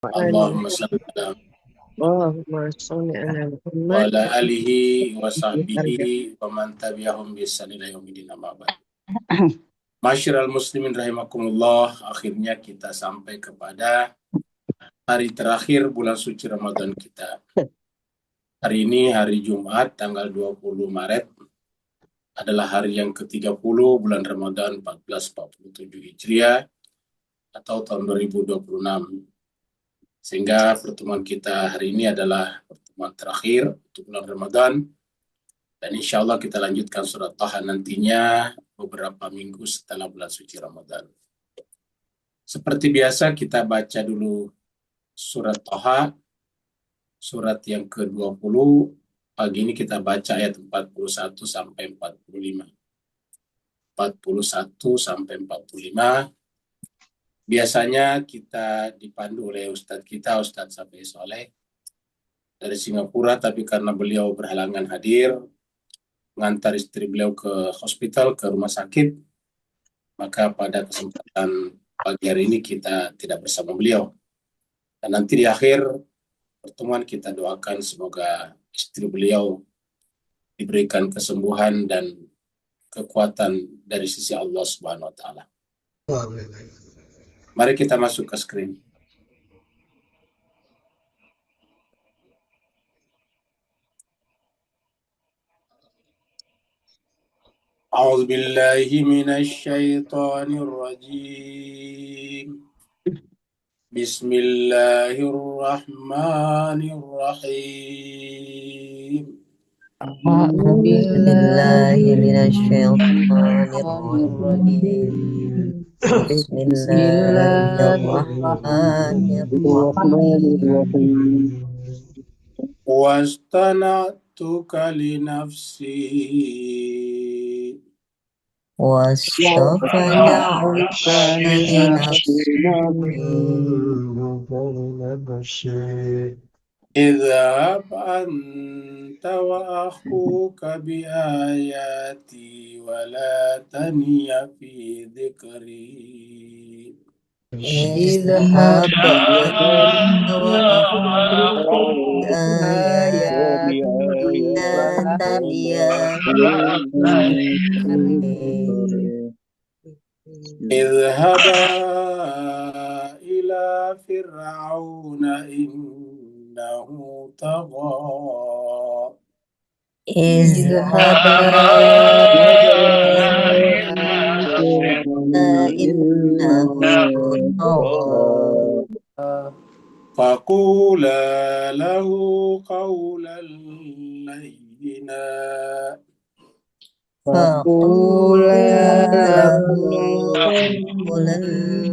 Allahumma Muhammad. salli ala Allahumma sholli ala wa Muhammad ala wa alihi wa ala sahbihi wa man tabi'ahum bi ihsan ila yaumil amma ba'd. Masyiral muslimin rahimakumullah, akhirnya kita sampai kepada hari terakhir bulan suci Ramadan kita. Hari ini hari Jumat tanggal 20 Maret adalah hari yang ke-30 bulan Ramadan 1447 Hijriah atau tahun 2026. Sehingga pertemuan kita hari ini adalah pertemuan terakhir untuk bulan Ramadan. Dan insya Allah kita lanjutkan surat Taha nantinya beberapa minggu setelah bulan suci Ramadan. Seperti biasa kita baca dulu surat Taha, surat yang ke-20. Pagi ini kita baca ayat 41 sampai 45. 41 sampai 45. Biasanya kita dipandu oleh Ustadz kita, Ustadz Safi Soleh dari Singapura, tapi karena beliau berhalangan hadir, mengantar istri beliau ke hospital, ke rumah sakit, maka pada kesempatan pagi hari ini kita tidak bersama beliau. Dan nanti di akhir pertemuan kita doakan semoga istri beliau diberikan kesembuhan dan kekuatan dari sisi Allah Subhanahu wa taala. Mari kita masuk ke screen. A'udzu billahi minasy syaithanir rajim. Bismillahirrahmanirrahim. أعوذ بالله من الشيطان الرجيم بسم الله الرحمن الرحيم واصطنعتك لنفسي واصطفيتك لنفسي اذهب أنت وأخوك بآياتي ولا تنيا في ذكري. اذهب أنت وأخوك بآياتي ولا تنيا اذهبا إلى فرعون إنه طغى. اذهبا إنه طغى فقولا له قولا لينا فقولا له قولا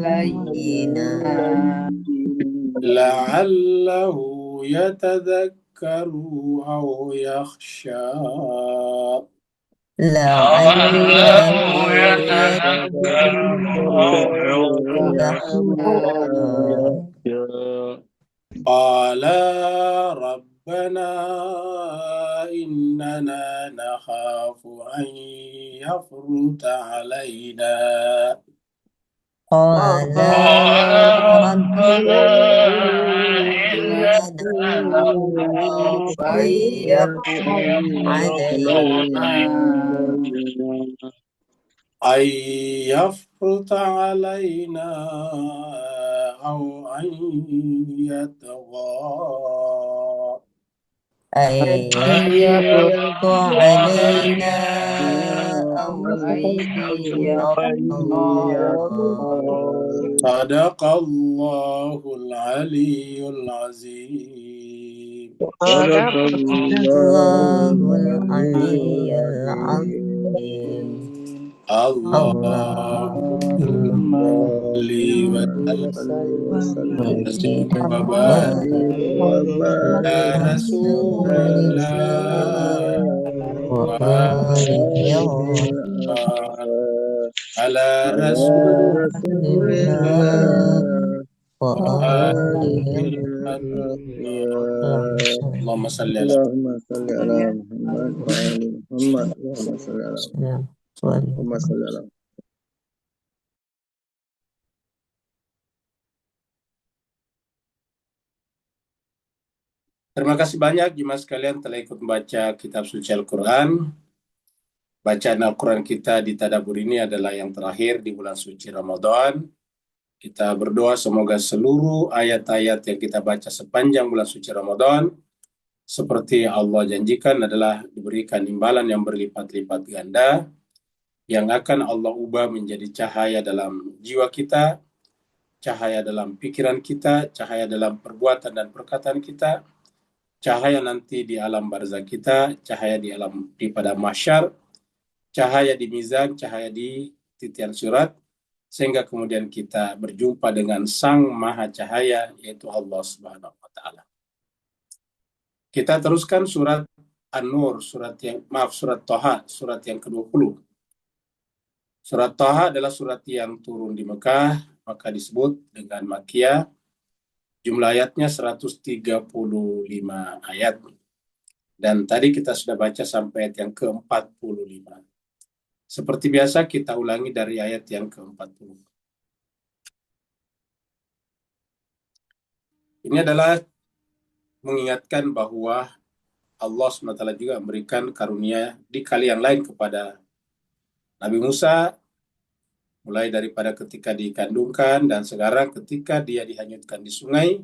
لينا لعله يتذكر أو يخشى. لعله يتذكر أو يخشى. قال ربنا إننا نخاف أن يفرط علينا. قال ربنا إننا نخاف أن يفرط علينا أن يفرط علينا أو أن يطغى. أن يفرط علينا أو أن يطغى. صدق الله العلي العظيم. صدق الله العلي العظيم. اللهم صل وسلم وبارك على رسول الله على رسول الله وآله اللهم صل على محمد وآل محمد اللهم صل على اللهم صل على Terima kasih banyak jemaah sekalian telah ikut membaca kitab suci Al-Quran. Bacaan Al-Quran kita di Tadabbur ini adalah yang terakhir di bulan suci Ramadan. Kita berdoa semoga seluruh ayat-ayat yang kita baca sepanjang bulan suci Ramadan, seperti Allah janjikan, adalah diberikan imbalan yang berlipat-lipat ganda, yang akan Allah ubah menjadi cahaya dalam jiwa kita, cahaya dalam pikiran kita, cahaya dalam perbuatan dan perkataan kita, cahaya nanti di alam barzah kita, cahaya di pada mahsyar, cahaya di mizan, cahaya di titian surat, sehingga kemudian kita berjumpa dengan Sang Maha Cahaya, yaitu Allah Subhanahu wa Ta'ala. Kita teruskan surat An-Nur, surat Thaha, surat yang ke-20. Surat Thaha adalah surat yang turun di Mekah, maka disebut dengan Makkiyah. Jumlah ayatnya 135 ayat. Dan tadi kita sudah baca sampai ayat yang ke-45. Seperti biasa kita ulangi dari ayat yang ke-40. Ini adalah mengingatkan bahwa Allah SWT juga memberikan karunia di kali yang lain kepada Nabi Musa, mulai daripada ketika dikandungkan dan sekarang ketika dia dihanyutkan di sungai,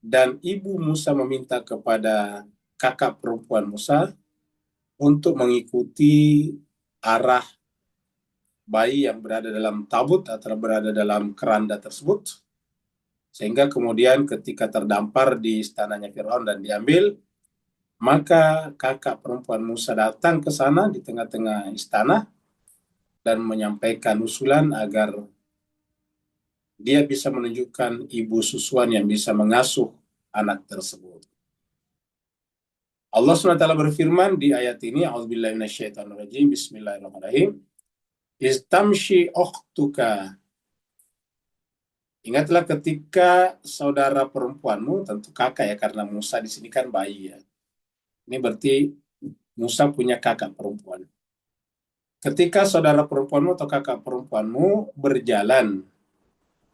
dan ibu Musa meminta kepada kakak perempuan Musa untuk mengikuti arah bayi yang berada dalam tabut atau berada dalam keranda tersebut, sehingga kemudian ketika terdampar di istananya Firaun dan diambil, maka kakak perempuan Musa datang ke sana di tengah-tengah istana dan menyampaikan usulan agar dia bisa menunjukkan ibu susuan yang bisa mengasuh anak tersebut. Allah SWT berfirman di ayat ini, A'udzubillahi minasyaitonirrajim, Bismillahirrahmanirrahim. Istamshi ukhtuka. Ingatlah ketika saudara perempuanmu, tentu kakak ya, karena Musa di sini kan bayi ya. Ini berarti Musa punya kakak perempuan. Ketika saudara perempuanmu atau kakak perempuanmu berjalan,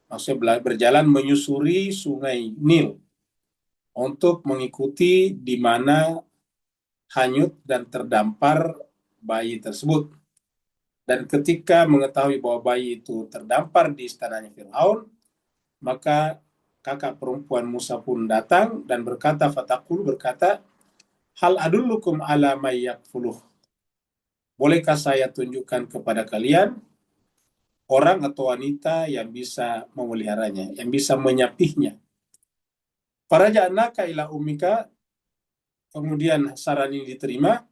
maksudnya berjalan menyusuri sungai Nil untuk mengikuti di mana hanyut dan terdampar bayi tersebut. Dan ketika mengetahui bahwa bayi itu terdampar di istananya Firaun, maka kakak perempuan Musa pun datang dan berkata, hal adullukum ala may yakfuluh. Bolehkah saya tunjukkan kepada kalian orang atau wanita yang bisa memeliharanya, yang bisa menyapihnya. Faraja'naka ila ummika, kemudian saran ini diterima.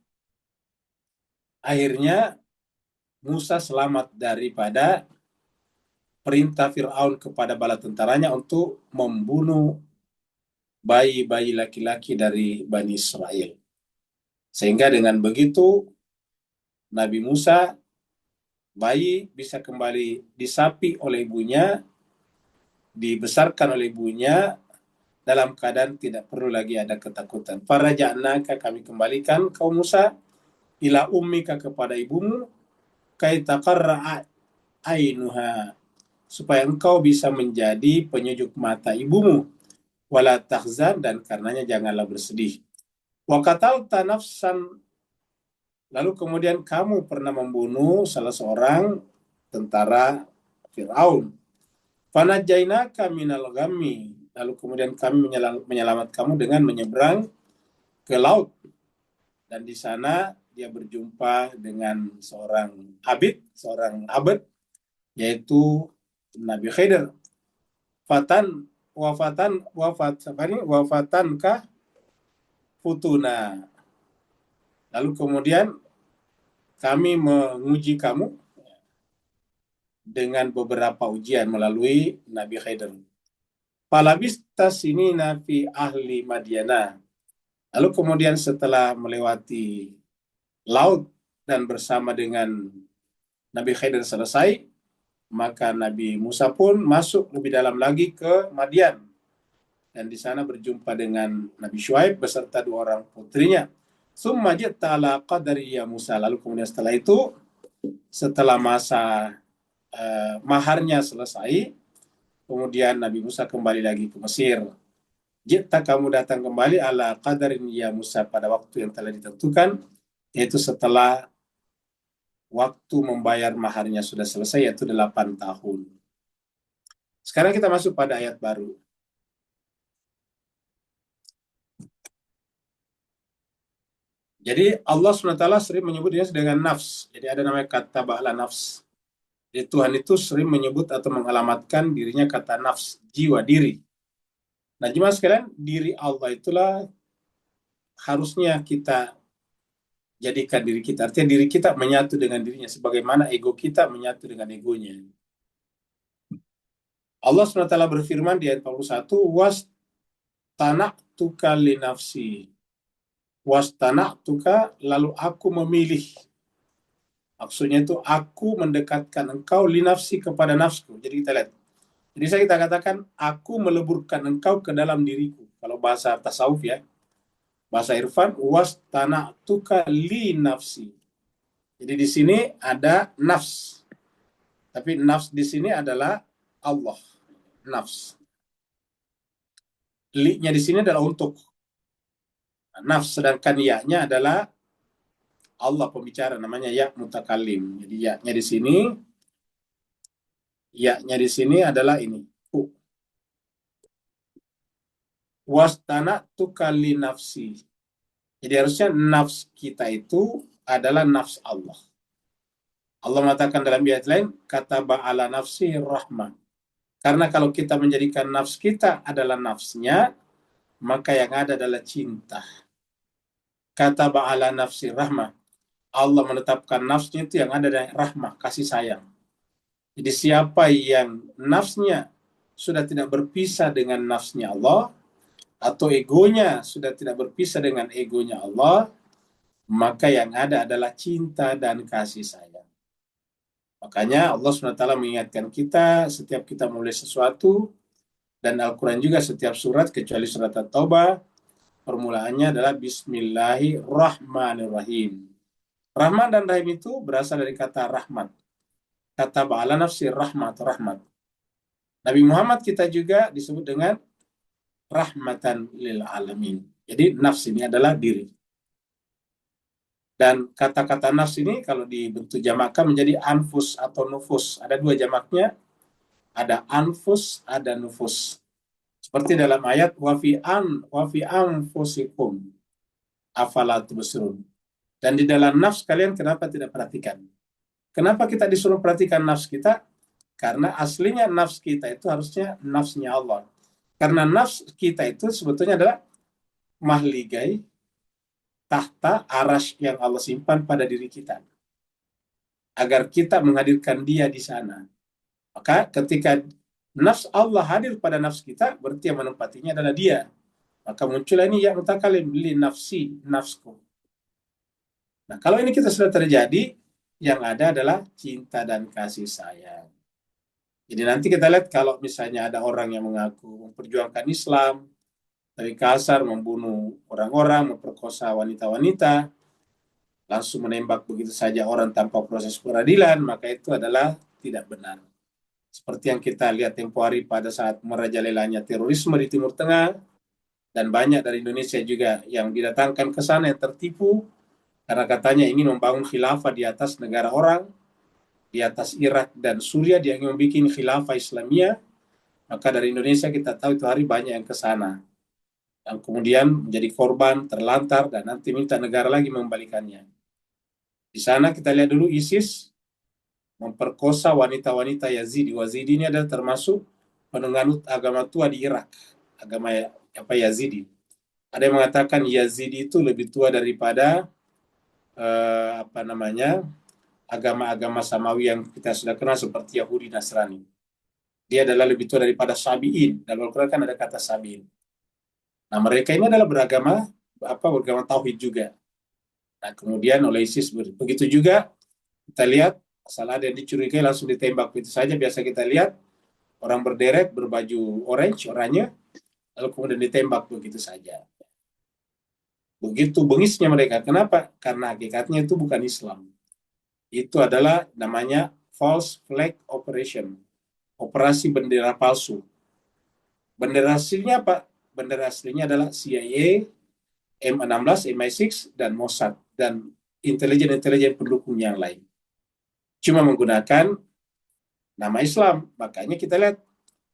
Akhirnya Musa selamat daripada perintah Fir'aun kepada bala tentaranya untuk membunuh bayi-bayi laki-laki dari Bani Israel. Sehingga dengan begitu Nabi Musa, bayi bisa kembali disapi oleh ibunya, dibesarkan oleh ibunya dalam keadaan tidak perlu lagi ada ketakutan. Faraja'naka, kami kembalikan kau Musa, ila ummika, kepada ibumu, kai taqarra ainuha, supaya engkau bisa menjadi penyejuk mata ibumu, wala tahzan, dan karenanya janganlah bersedih. Wa qatalta nafsan, lalu kemudian kamu pernah membunuh salah seorang tentara Fir'aun. Fanajainaka minal ghammi, lalu kemudian kami menyelamat kamu dengan menyeberang ke laut. Dan di sana dia berjumpa dengan seorang abid, yaitu Nabi Khidir. Wafatan kah futuna. Lalu kemudian kami menguji kamu dengan beberapa ujian melalui Nabi Khidir. Falabista sinina fi ahli Madyana. Lalu kemudian setelah melewati laut dan bersama dengan Nabi Khidir selesai, maka Nabi Musa pun masuk lebih dalam lagi ke Madian. Dan di sana berjumpa dengan Nabi Syuaib beserta 2 orang putrinya. Summa ji'ta ala qadari ya Musa. Lalu kemudian setelah itu, setelah masa maharnya selesai, kemudian Nabi Musa kembali lagi ke Mesir. Jika kamu datang kembali ala qadarin ya Musa, pada waktu yang telah ditentukan, yaitu setelah waktu membayar maharnya sudah selesai, yaitu 8 tahun. Sekarang kita masuk pada ayat baru. Jadi Allah SWT sering menyebutnya dengan nafs. Jadi ada namanya kata ba'la nafs. Jadi Tuhan itu sering menyebut atau mengalamatkan dirinya kata nafs, jiwa, diri. Nah, jemaah sekalian, diri Allah itulah harusnya kita jadikan diri kita. Artinya diri kita menyatu dengan dirinya, sebagaimana ego kita menyatu dengan egonya. Allah SWT berfirman di ayat 41, was tana'tuka li nafsi. Was tana'tuka, lalu aku memilih. Maksudnya itu aku mendekatkan engkau li nafsi, kepada nafsku. Jadi kita lihat. Jadi kita katakan, aku meleburkan engkau ke dalam diriku. Kalau bahasa tasawuf ya. Bahasa irfan, was tana'tuka li nafsi. Jadi di sini ada nafs. Tapi nafs di sini adalah Allah. Nafs. Li-nya di sini adalah untuk. Nafs, sedangkan ya-nya adalah Allah pembicara, namanya ya mutakallim. Jadi ya-nya di sini adalah ini. Wastana tukali nafsi. Jadi harusnya nafs kita itu adalah nafs Allah. Allah mengatakan dalam ayat lain, kata ba'ala nafsi rahmah. Karena kalau kita menjadikan nafs kita adalah nafsnya, maka yang ada adalah cinta. Kata ba'ala nafsi rahmah. Allah menetapkan nafsnya itu yang ada adalah rahmah, kasih sayang. Jadi siapa yang nafsnya sudah tidak berpisah dengan nafsnya Allah, atau egonya sudah tidak berpisah dengan egonya Allah, maka yang ada adalah cinta dan kasih sayang. Makanya Allah SWT mengingatkan kita setiap kita mulai sesuatu, dan Al-Quran juga setiap surat kecuali surat At-Taubah, permulaannya adalah Bismillahirrahmanirrahim. Rahman dan Rahim itu berasal dari kata rahmat. Kata ba'ala nafsi rahmat, rahmat. Nabi Muhammad kita juga disebut dengan rahmatan lil alamin. Jadi nafs ini adalah diri. Dan kata-kata nafs ini kalau dibentuk jamakkan menjadi anfus atau nufus. Ada dua jamaknya, ada anfus, ada nufus. Seperti dalam ayat wa fi anfusikum afala tubsirun. Dan di dalam nafs kalian kenapa tidak perhatikan? Kenapa kita disuruh perhatikan nafs kita? Karena aslinya nafs kita itu harusnya nafsnya Allah. Karena nafs kita itu sebetulnya adalah mahligai, tahta, arash yang Allah simpan pada diri kita. Agar kita menghadirkan dia di sana. Maka ketika nafs Allah hadir pada nafs kita, berarti yang menempatinya adalah dia. Maka muncullah ini ya mutakalim li nafsi, nafsku. Nah, kalau ini kita sudah terjadi, yang ada adalah cinta dan kasih sayang. Jadi nanti kita lihat kalau misalnya ada orang yang mengaku memperjuangkan Islam, tapi kasar, membunuh orang-orang, memperkosa wanita-wanita, langsung menembak begitu saja orang tanpa proses peradilan, maka itu adalah tidak benar. Seperti yang kita lihat tempo hari pada saat merajalelanya terorisme di Timur Tengah, dan banyak dari Indonesia juga yang didatangkan ke sana yang tertipu, karena katanya ingin membangun khilafah di atas negara orang, di atas Irak dan Suriah, dia ingin membuat khilafah Islamiyah. Maka dari Indonesia kita tahu itu hari banyak yang ke sana, yang kemudian menjadi korban, terlantar, dan nanti minta negara lagi mengembalikannya. Di sana kita lihat dulu ISIS memperkosa wanita-wanita Yazidi. Yazidi ini adalah termasuk penganut agama tua di Irak, agama Yazidi. Ada yang mengatakan Yazidi itu lebih tua daripada agama-agama Samawi yang kita sudah kenal seperti Yahudi, Nasrani. Dia adalah lebih tua daripada Sabi'in. Dalam Al-Quran kan ada kata Sabi'in. Nah, mereka ini adalah beragama Tauhid juga. Nah, kemudian oleh ISIS begitu juga kita lihat, asal ada yang dicurigai langsung ditembak begitu saja. Biasa kita lihat orang berderet berbaju oranye, lalu kemudian ditembak begitu saja. Begitu bengisnya mereka. Kenapa? Karena hakikatnya itu bukan Islam. Itu adalah namanya false flag operation. Operasi bendera palsu. Bendera aslinya apa? bendera aslinya adalah CIA, M16, MI6, dan Mossad, dan intelijen-intelijen pendukung yang lain. Cuma menggunakan nama Islam. Makanya kita lihat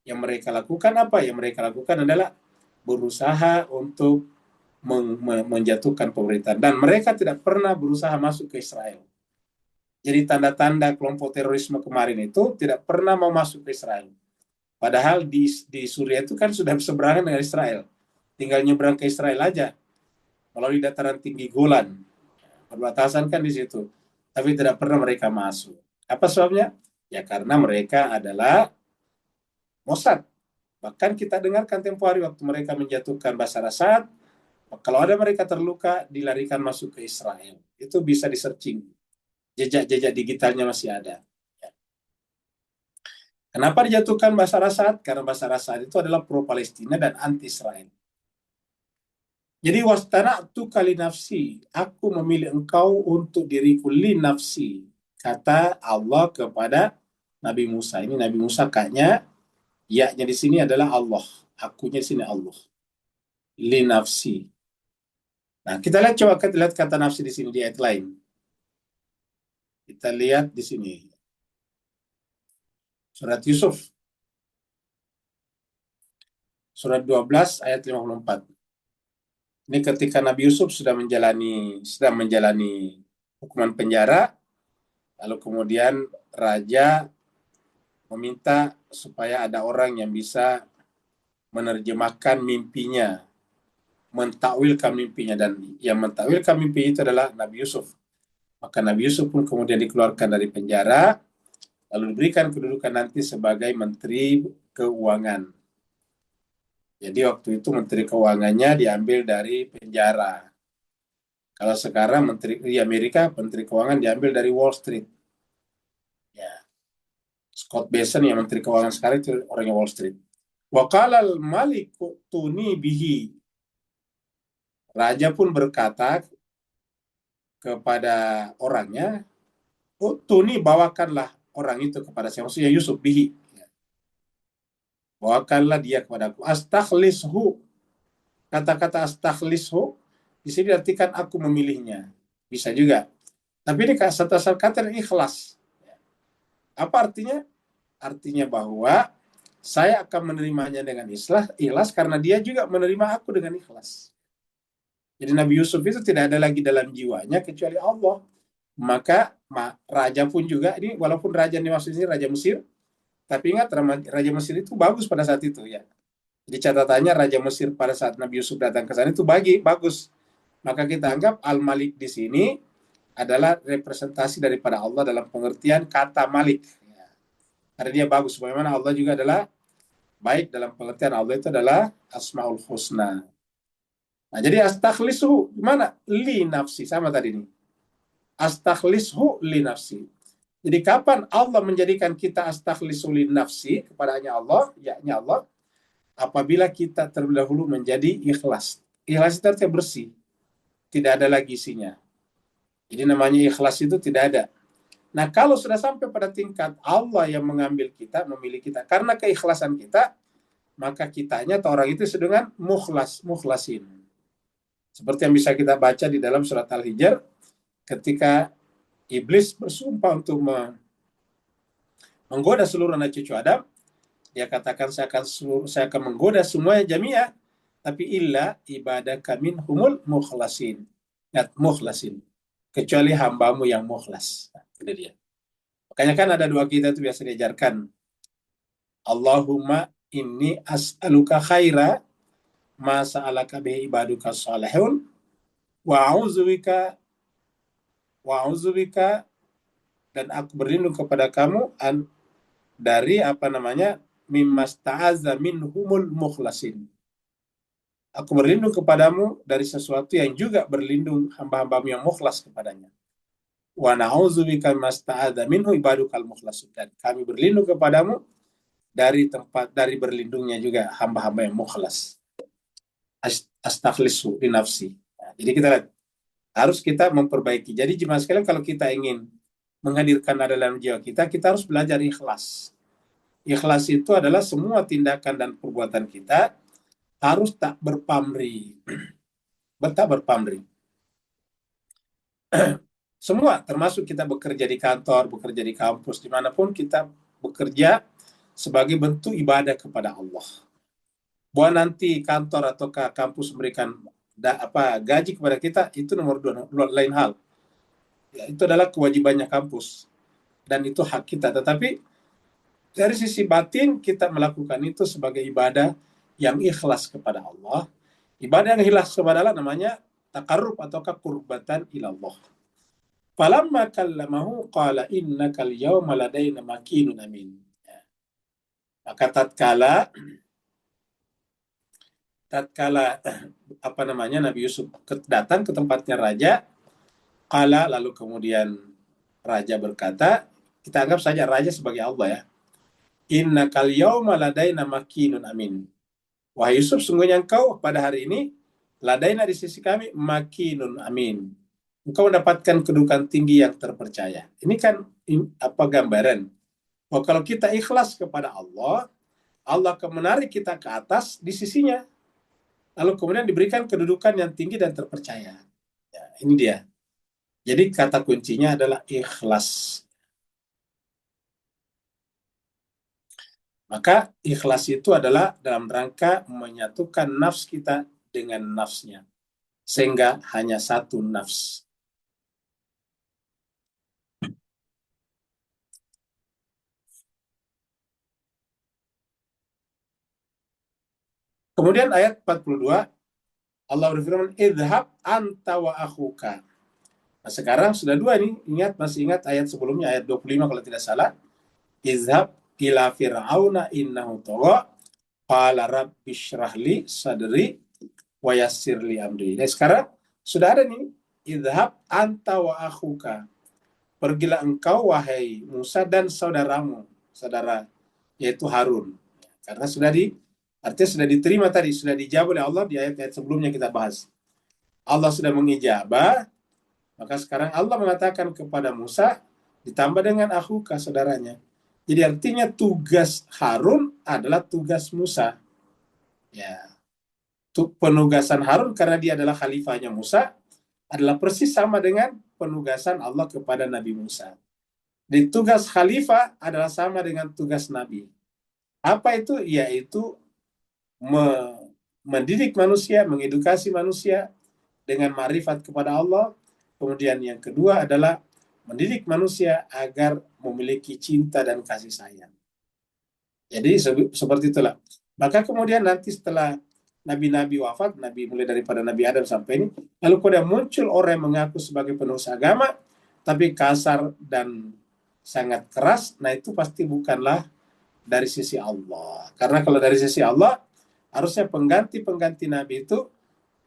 yang mereka lakukan apa? Yang mereka lakukan adalah berusaha untuk menjatuhkan pemerintahan. Dan mereka tidak pernah berusaha masuk ke Israel. Jadi tanda-tanda kelompok terorisme kemarin itu tidak pernah mau masuk ke Israel. Padahal di Suriah itu kan sudah berseberangan dengan Israel. Tinggal nyebrang ke Israel aja. Melalui dataran tinggi Golan. Perbatasan kan di situ. Tapi tidak pernah mereka masuk. Apa sebabnya? Ya karena mereka adalah Mossad. Bahkan kita dengarkan tempo hari waktu mereka menjatuhkan Bashar Assad, kalau ada mereka terluka, dilarikan masuk ke Israel. Itu bisa di-searching. Jejak-jejak digitalnya masih ada. Kenapa dijatuhkan Bashar Assad? Karena Bashar Assad itu adalah pro-Palestina dan anti-Israel. Jadi wastana'tu kali nafsi, aku memilih engkau untuk diriku li nafsi, kata Allah kepada Nabi Musa. Ini Nabi Musa kaknya, ya-nya di sini adalah Allah, akunya di sini Allah. Li nafsi. Nah, kita lihat coba kita lihat kata nafsi di sini di ayat lain. Kita lihat di sini. Surat Yusuf. Surat 12 ayat 54. Ini ketika Nabi Yusuf sedang menjalani hukuman penjara, lalu kemudian raja meminta supaya ada orang yang bisa menerjemahkan mimpinya, mentakwilkan mimpinya, dan yang mentakwilkan mimpi itu adalah Nabi Yusuf. Maka Nabi Yusuf pun kemudian dikeluarkan dari penjara, lalu diberikan kedudukan nanti sebagai Menteri Keuangan. Jadi waktu itu Menteri Keuangannya diambil dari penjara. Kalau sekarang di Amerika, Menteri Keuangan diambil dari Wall Street. Ya. Scott Bessent yang Menteri Keuangan sekarang itu orangnya Wall Street. Wa qala al-maliku tuni bihi. Raja pun berkata kepada orangnya, tuni bawakanlah orang itu kepada saya. Maksudnya Yusuf bihi. Bawakanlah dia kepadaku. Astakhlishu. Kata-kata astakhlishu di sini artikan aku memilihnya. Bisa juga. Tapi ini kata ikhlas. Apa artinya? Artinya bahwa saya akan menerimanya dengan ikhlas karena dia juga menerima aku dengan ikhlas. Jadi Nabi Yusuf itu tidak ada lagi dalam jiwanya kecuali Allah. Maka raja pun juga, ini walaupun raja ini maksudnya Raja Mesir, tapi ingat Raja Mesir itu bagus pada saat itu ya. Jadi catatannya Raja Mesir pada saat Nabi Yusuf datang ke sana itu bagus. Maka kita anggap Al-Malik di sini adalah representasi daripada Allah dalam pengertian kata Malik. Ya. Karena dia bagus. Bagaimana Allah juga adalah baik dalam pengertian Allah itu adalah Asmaul Husna. Nah, jadi astakhlishu gimana? Li nafsi. Sama tadi ini. Astakhlishu li nafsi. Jadi kapan Allah menjadikan kita astakhlishu li nafsi kepadanya Allah, yakni Allah, apabila kita terlebih dahulu menjadi ikhlas. Ikhlas itu artinya bersih. Tidak ada lagi isinya. Jadi namanya ikhlas itu tidak ada. Nah, kalau sudah sampai pada tingkat Allah yang mengambil kita, memilih kita, karena keikhlasan kita, maka kitanya atau orang itu dengan mukhlasin. Seperti yang bisa kita baca di dalam surat Al-Hijr, ketika Iblis bersumpah untuk menggoda seluruh anak cucu Adam, dia katakan saya akan menggoda semuanya jamiah, tapi illa ibadaka minhumul mukhlasin. Mukhlasin. Kecuali hambamu yang mukhlas. Nah, itu dia. Makanya kan ada doa kita itu biasa diajarkan. Allahumma inni as'aluka khaira ma sa'alaka bihi ibaduka salihun wa a'udzubika dan aku berlindung kepada kamu dari mimmasta'azza minhumul mukhlasin. Aku berlindung kepadamu dari sesuatu yang juga berlindung hamba-hambamu yang mukhlas kepadanya. Wa na'udzubika masta'adza minhu ibadukal mukhlasin. Dan kami berlindung kepadamu dari berlindungnya juga hamba-hamba yang mukhlas. Astakhlisu li nafsi. Nah, jadi kita lihat, harus kita memperbaiki. Jadi jemaah sekalian, kalau kita ingin menghadirkan ada dalam jiwa kita harus belajar ikhlas. Ikhlas itu adalah semua tindakan dan perbuatan kita harus tak berpamrih. Tak berpamrih. Semua, termasuk kita bekerja di kantor, bekerja di kampus, dimanapun kita bekerja sebagai bentuk ibadah kepada Allah. Bahwa nanti kantor atau kampus memberikan gaji kepada kita, itu nomor dua, lain hal. Ya, itu adalah kewajibannya kampus dan itu hak kita. Tetapi dari sisi batin kita melakukan itu sebagai ibadah yang ikhlas kepada Allah. Ibadah yang ikhlas kepada Allah namanya taqarrub atau qurbatan ilallah. Falamma kallamahu qala innakal yawma ladaina makinun amin. Ya. Maka tatkala Nabi Yusuf datang ke tempatnya raja, qala, lalu kemudian raja berkata, kita anggap saja raja sebagai Allah ya. Innakal yawma ladaina makinun amin. Wahai Yusuf, sungguhnya engkau pada hari ini ladaina di sisi kami makinun amin. Engkau mendapatkan kedudukan tinggi yang terpercaya. Ini kan gambaran. Oh, kalau kita ikhlas kepada Allah, Allah akan menarik kita ke atas di sisinya. Lalu kemudian diberikan kedudukan yang tinggi dan terpercaya. Ya, ini dia. Jadi kata kuncinya adalah ikhlas. Maka ikhlas itu adalah dalam rangka menyatukan nafs kita dengan nafsnya. Sehingga hanya satu nafs. Kemudian ayat 42, Allah berfirman, idhab anta wa akhuka. Nah, sekarang sudah dua nih, masih ingat ayat sebelumnya, ayat 25 kalau tidak salah. Idhab ila fir'auna innahu tagha, qala rabbi shrah li sadri wa yassir li amri. Nah, sekarang sudah ada nih, idhab anta wa akhuka. Pergilah engkau wahai Musa dan saudaramu, saudara yaitu Harun. Karena artinya sudah diterima tadi, sudah dijawab oleh Allah di ayat-ayat sebelumnya kita bahas. Allah sudah mengijabah, maka sekarang Allah mengatakan kepada Musa, ditambah dengan akhuka, saudaranya. Jadi artinya tugas Harun adalah tugas Musa. Ya, penugasan Harun karena dia adalah khalifahnya Musa adalah persis sama dengan penugasan Allah kepada Nabi Musa. Di tugas khalifah adalah sama dengan tugas Nabi. Apa itu? Yaitu mendidik manusia, mengedukasi manusia dengan ma'rifat kepada Allah. Kemudian yang kedua adalah mendidik manusia agar memiliki cinta dan kasih sayang. Jadi seperti itulah. Maka kemudian nanti setelah nabi-nabi wafat, mulai daripada Nabi Adam sampai ini, lalu kemudian muncul orang yang mengaku sebagai penulis agama, tapi kasar dan sangat keras, nah itu pasti bukanlah dari sisi Allah. Karena kalau dari sisi Allah, harusnya pengganti Nabi itu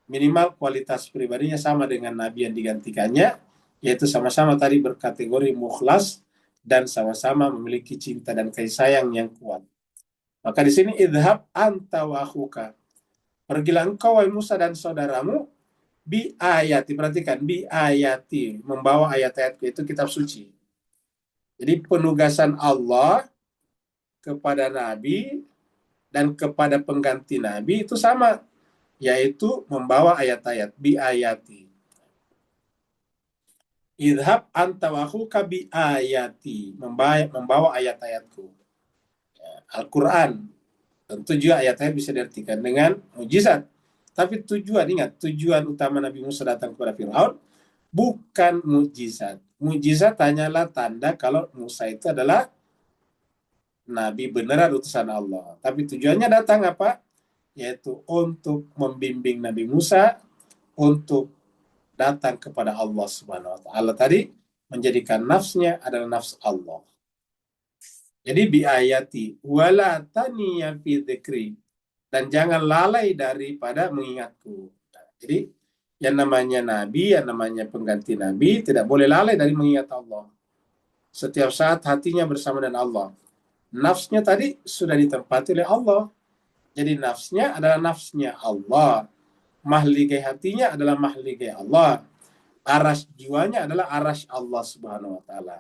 minimal kualitas pribadinya sama dengan Nabi yang digantikannya, yaitu sama-sama tadi berkategori mukhlas dan sama-sama memiliki cinta dan kasih sayang yang kuat. Maka di sini idhab anta wa akhuka. Pergilah engkau wahai Musa dan saudaramu bi ayati. Perhatikan, bi ayati, membawa ayat-ayatku, itu kitab suci. Jadi penugasan Allah kepada Nabi dan kepada pengganti Nabi itu sama, yaitu membawa ayat-ayat, bi ayati. Idhab anta wa akhuka bi ayati, membawa ayat-ayatku. Al-Quran. Tentu juga ayat-ayat bisa diartikan dengan mujizat. Tapi tujuan utama Nabi Musa datang kepada Fir'aun bukan mujizat. Mujizat hanyalah tanda kalau Musa itu adalah Nabi beneran utusan Allah. Tapi tujuannya datang apa? Yaitu untuk membimbing Nabi Musa untuk datang kepada Allah Subhanahu wa Ta'ala. Tadi menjadikan nafsnya adalah nafs Allah. Jadi biayati wala taniya fi dzikri, dan jangan lalai daripada mengingatku. Jadi yang namanya nabi, yang namanya pengganti nabi tidak boleh lalai dari mengingat Allah. Setiap saat hatinya bersama dengan Allah. Nafsnya tadi sudah ditempati oleh Allah. Jadi nafsnya adalah nafsnya Allah. Mahligai hatinya adalah mahligai Allah. Aras jiwanya adalah aras Allah Subhanahu wa Ta'ala.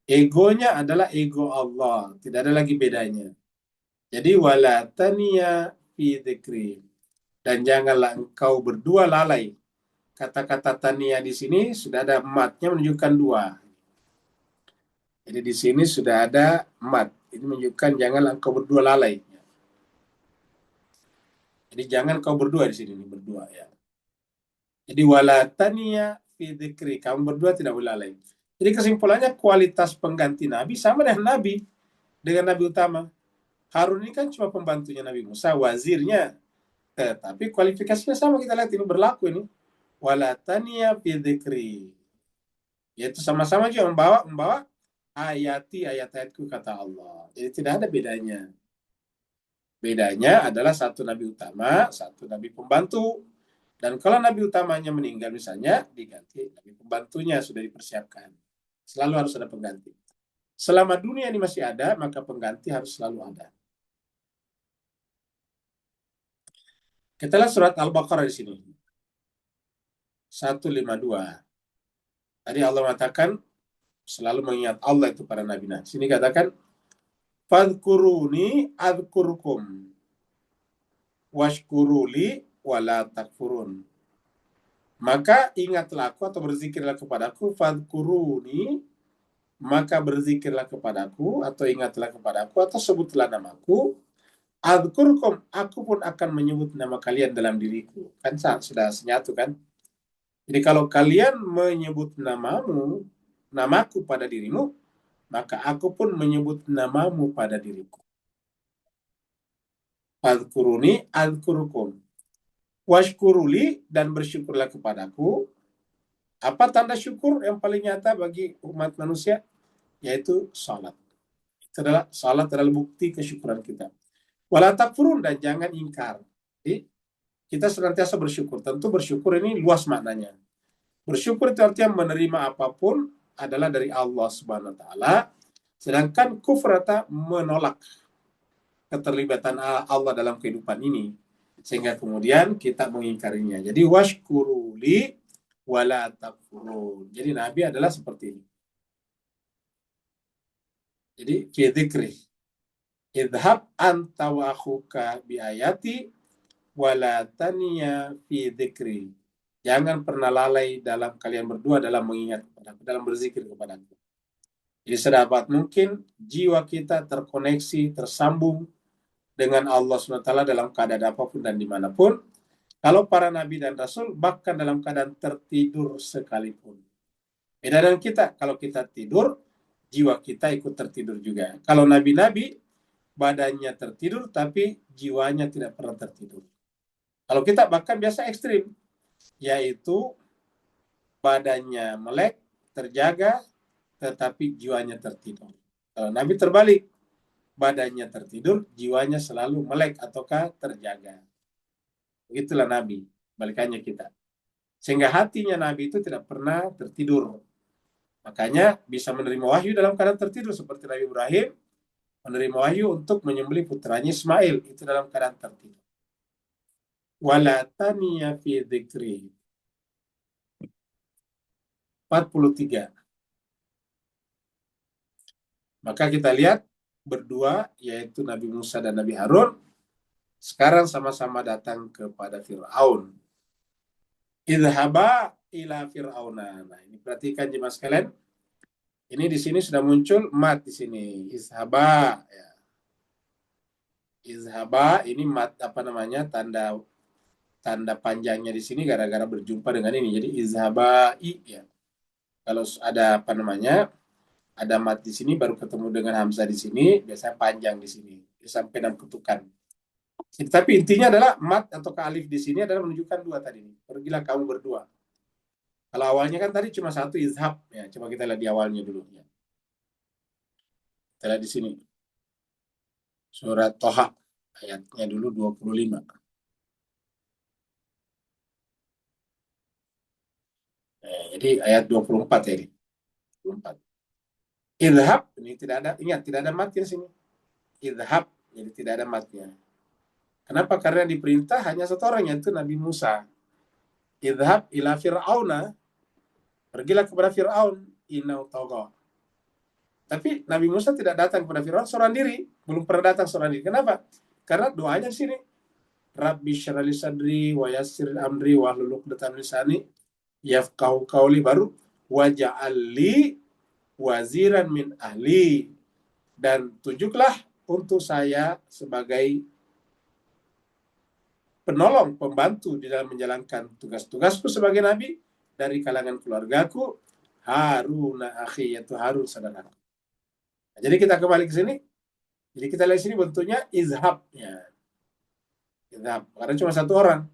Egonya adalah ego Allah, tidak ada lagi bedanya. Jadi wala taniya fi dzikri, Dan janganlah engkau berdua lalai. Kata-kata tania di sini sudah ada matnya menunjukkan dua. Jadi di sini sudah ada mat. Ini menunjukkan janganlah engkau berdua lalai. Jadi jangan kau berdua di sini berdua ya. Jadi wala tania fi dzikri, kamu berdua tidak boleh lalai. Jadi kesimpulannya kualitas pengganti Nabi sama dengan Nabi, dengan Nabi utama. Harun ini kan cuma pembantunya Nabi Musa, wazirnya. Tapi kualifikasinya sama, kita lihat ini berlaku ini. Wala tania fi dzikri. Yaitu sama-sama juga membawa ayat-ayatku kata Allah. Jadi tidak ada bedanya. Bedanya adalah satu Nabi utama, satu Nabi pembantu. Dan kalau Nabi utamanya meninggal misalnya, diganti Nabi pembantunya sudah dipersiapkan. Selalu harus ada pengganti. Selama dunia ini masih ada, maka pengganti harus selalu ada. Kita lihat surat Al-Baqarah di sini. 152. Tadi Allah mengatakan selalu mengingat Allah itu para nabi. Nah, sini katakan fadhkuruni adhkurkum washkuruli wala takfurun. Maka ingatlah aku atau berzikirlah kepadaku, fadhkuruni, maka berzikirlah kepadaku atau ingatlah kepadaku atau sebutlah namaku, adhkurkum, aku pun akan menyebut nama kalian dalam diriku. Kan sudah senyatu kan? Jadi kalau kalian menyebut namaku pada dirimu, maka aku pun menyebut namamu pada diriku. Fadhkuruni adhkurkum. Washkuruli, dan bersyukurlah kepadaku. Apa tanda syukur yang paling nyata bagi umat manusia? Yaitu salat. Salat adalah bukti kesyukuran kita. Wala takfurun, dan jangan ingkar. Jadi, kita senantiasa bersyukur. Tentu bersyukur ini luas maknanya. Bersyukur itu artinya menerima apapun adalah dari Allah Subhanahu wa taala. Sedangkan kufur atau menolak keterlibatan Allah dalam kehidupan ini. Sehingga kemudian kita mengingkarinya. Jadi washkuruli wala takfurun. Jadi Nabi adalah seperti ini. Jadi fi dzikri idhab anta wa akhuka bi ayati wala taniya fi dzikri. Jangan pernah lalai dalam kalian berdua dalam mengingat kepadaku, dalam berzikir kepadaku. Jadi sedapat mungkin jiwa kita terkoneksi, tersambung dengan Allah SWT dalam keadaan apapun dan dimanapun. Kalau para nabi dan rasul bahkan dalam keadaan tertidur sekalipun. Beda dengan kita, kalau kita tidur, jiwa kita ikut tertidur juga. Kalau nabi-nabi, badannya tertidur tapi jiwanya tidak pernah tertidur. Kalau kita bahkan biasa ekstrim, yaitu badannya melek, terjaga, tetapi jiwanya tertidur. Kalau Nabi terbalik, badannya tertidur, jiwanya selalu melek ataukah terjaga. Begitulah Nabi, balikannya kita. Sehingga hatinya Nabi itu tidak pernah tertidur. Makanya bisa menerima wahyu dalam keadaan tertidur, seperti Nabi Ibrahim menerima wahyu untuk menyembelih putranya Ismail, itu dalam keadaan tertidur. Wala taniya fi dzikri. 43. Maka kita lihat berdua, yaitu Nabi Musa dan Nabi Harun, sekarang sama-sama datang kepada Fir'aun. Idhaba ila Fir'auna. Nah, ini perhatikan jemaah sekalian. Ini di sini sudah muncul mat di sini. Izhaba, ya. Izhaba ini mat apa namanya? Tanda panjangnya di sini gara-gara berjumpa dengan ini. Jadi izhabai, ya. Kalau ada apa namanya? Ada mat di sini baru ketemu dengan hamzah di sini, biasanya panjang di sini sampai 6 ketukan. Tapi intinya adalah mat atau alif di sini adalah menunjukkan dua tadi. Pergilah kamu berdua. Kalau awalnya kan tadi cuma satu izhab, ya. Coba kita lihat di awalnya dulu, ya. Kita lihat di sini. Surat Toha ayatnya dulu 25. Jadi ayat 24 ya ini. 24. Idhab, ini tidak ada, ingat tidak ada matnya di sini. Idhab, jadi tidak ada matnya. Kenapa? Karena diperintah hanya satu orang, yaitu Nabi Musa. Idhab ila Fir'auna, pergilah kepada Fir'aun, innahu tagha. Tapi Nabi Musa tidak datang kepada Fir'aun seorang diri, belum pernah datang seorang diri. Kenapa? Karena doanya di sini. Rabbi syrah li sadri wa yassir amri wa hlul 'uqdatam min lisani yafqahu qawli, baru waja'al li waziran min ahli, dan tunjuklah untuk saya sebagai penolong, pembantu di dalam menjalankan tugas-tugasku sebagai nabi dari kalangan keluargaku, Harun akhi, yaitu Harun saudaraku. Nah, jadi kita kembali ke sini. Jadi kita lihat sini bentuknya izhab, ya. Izhab, karena cuma satu orang.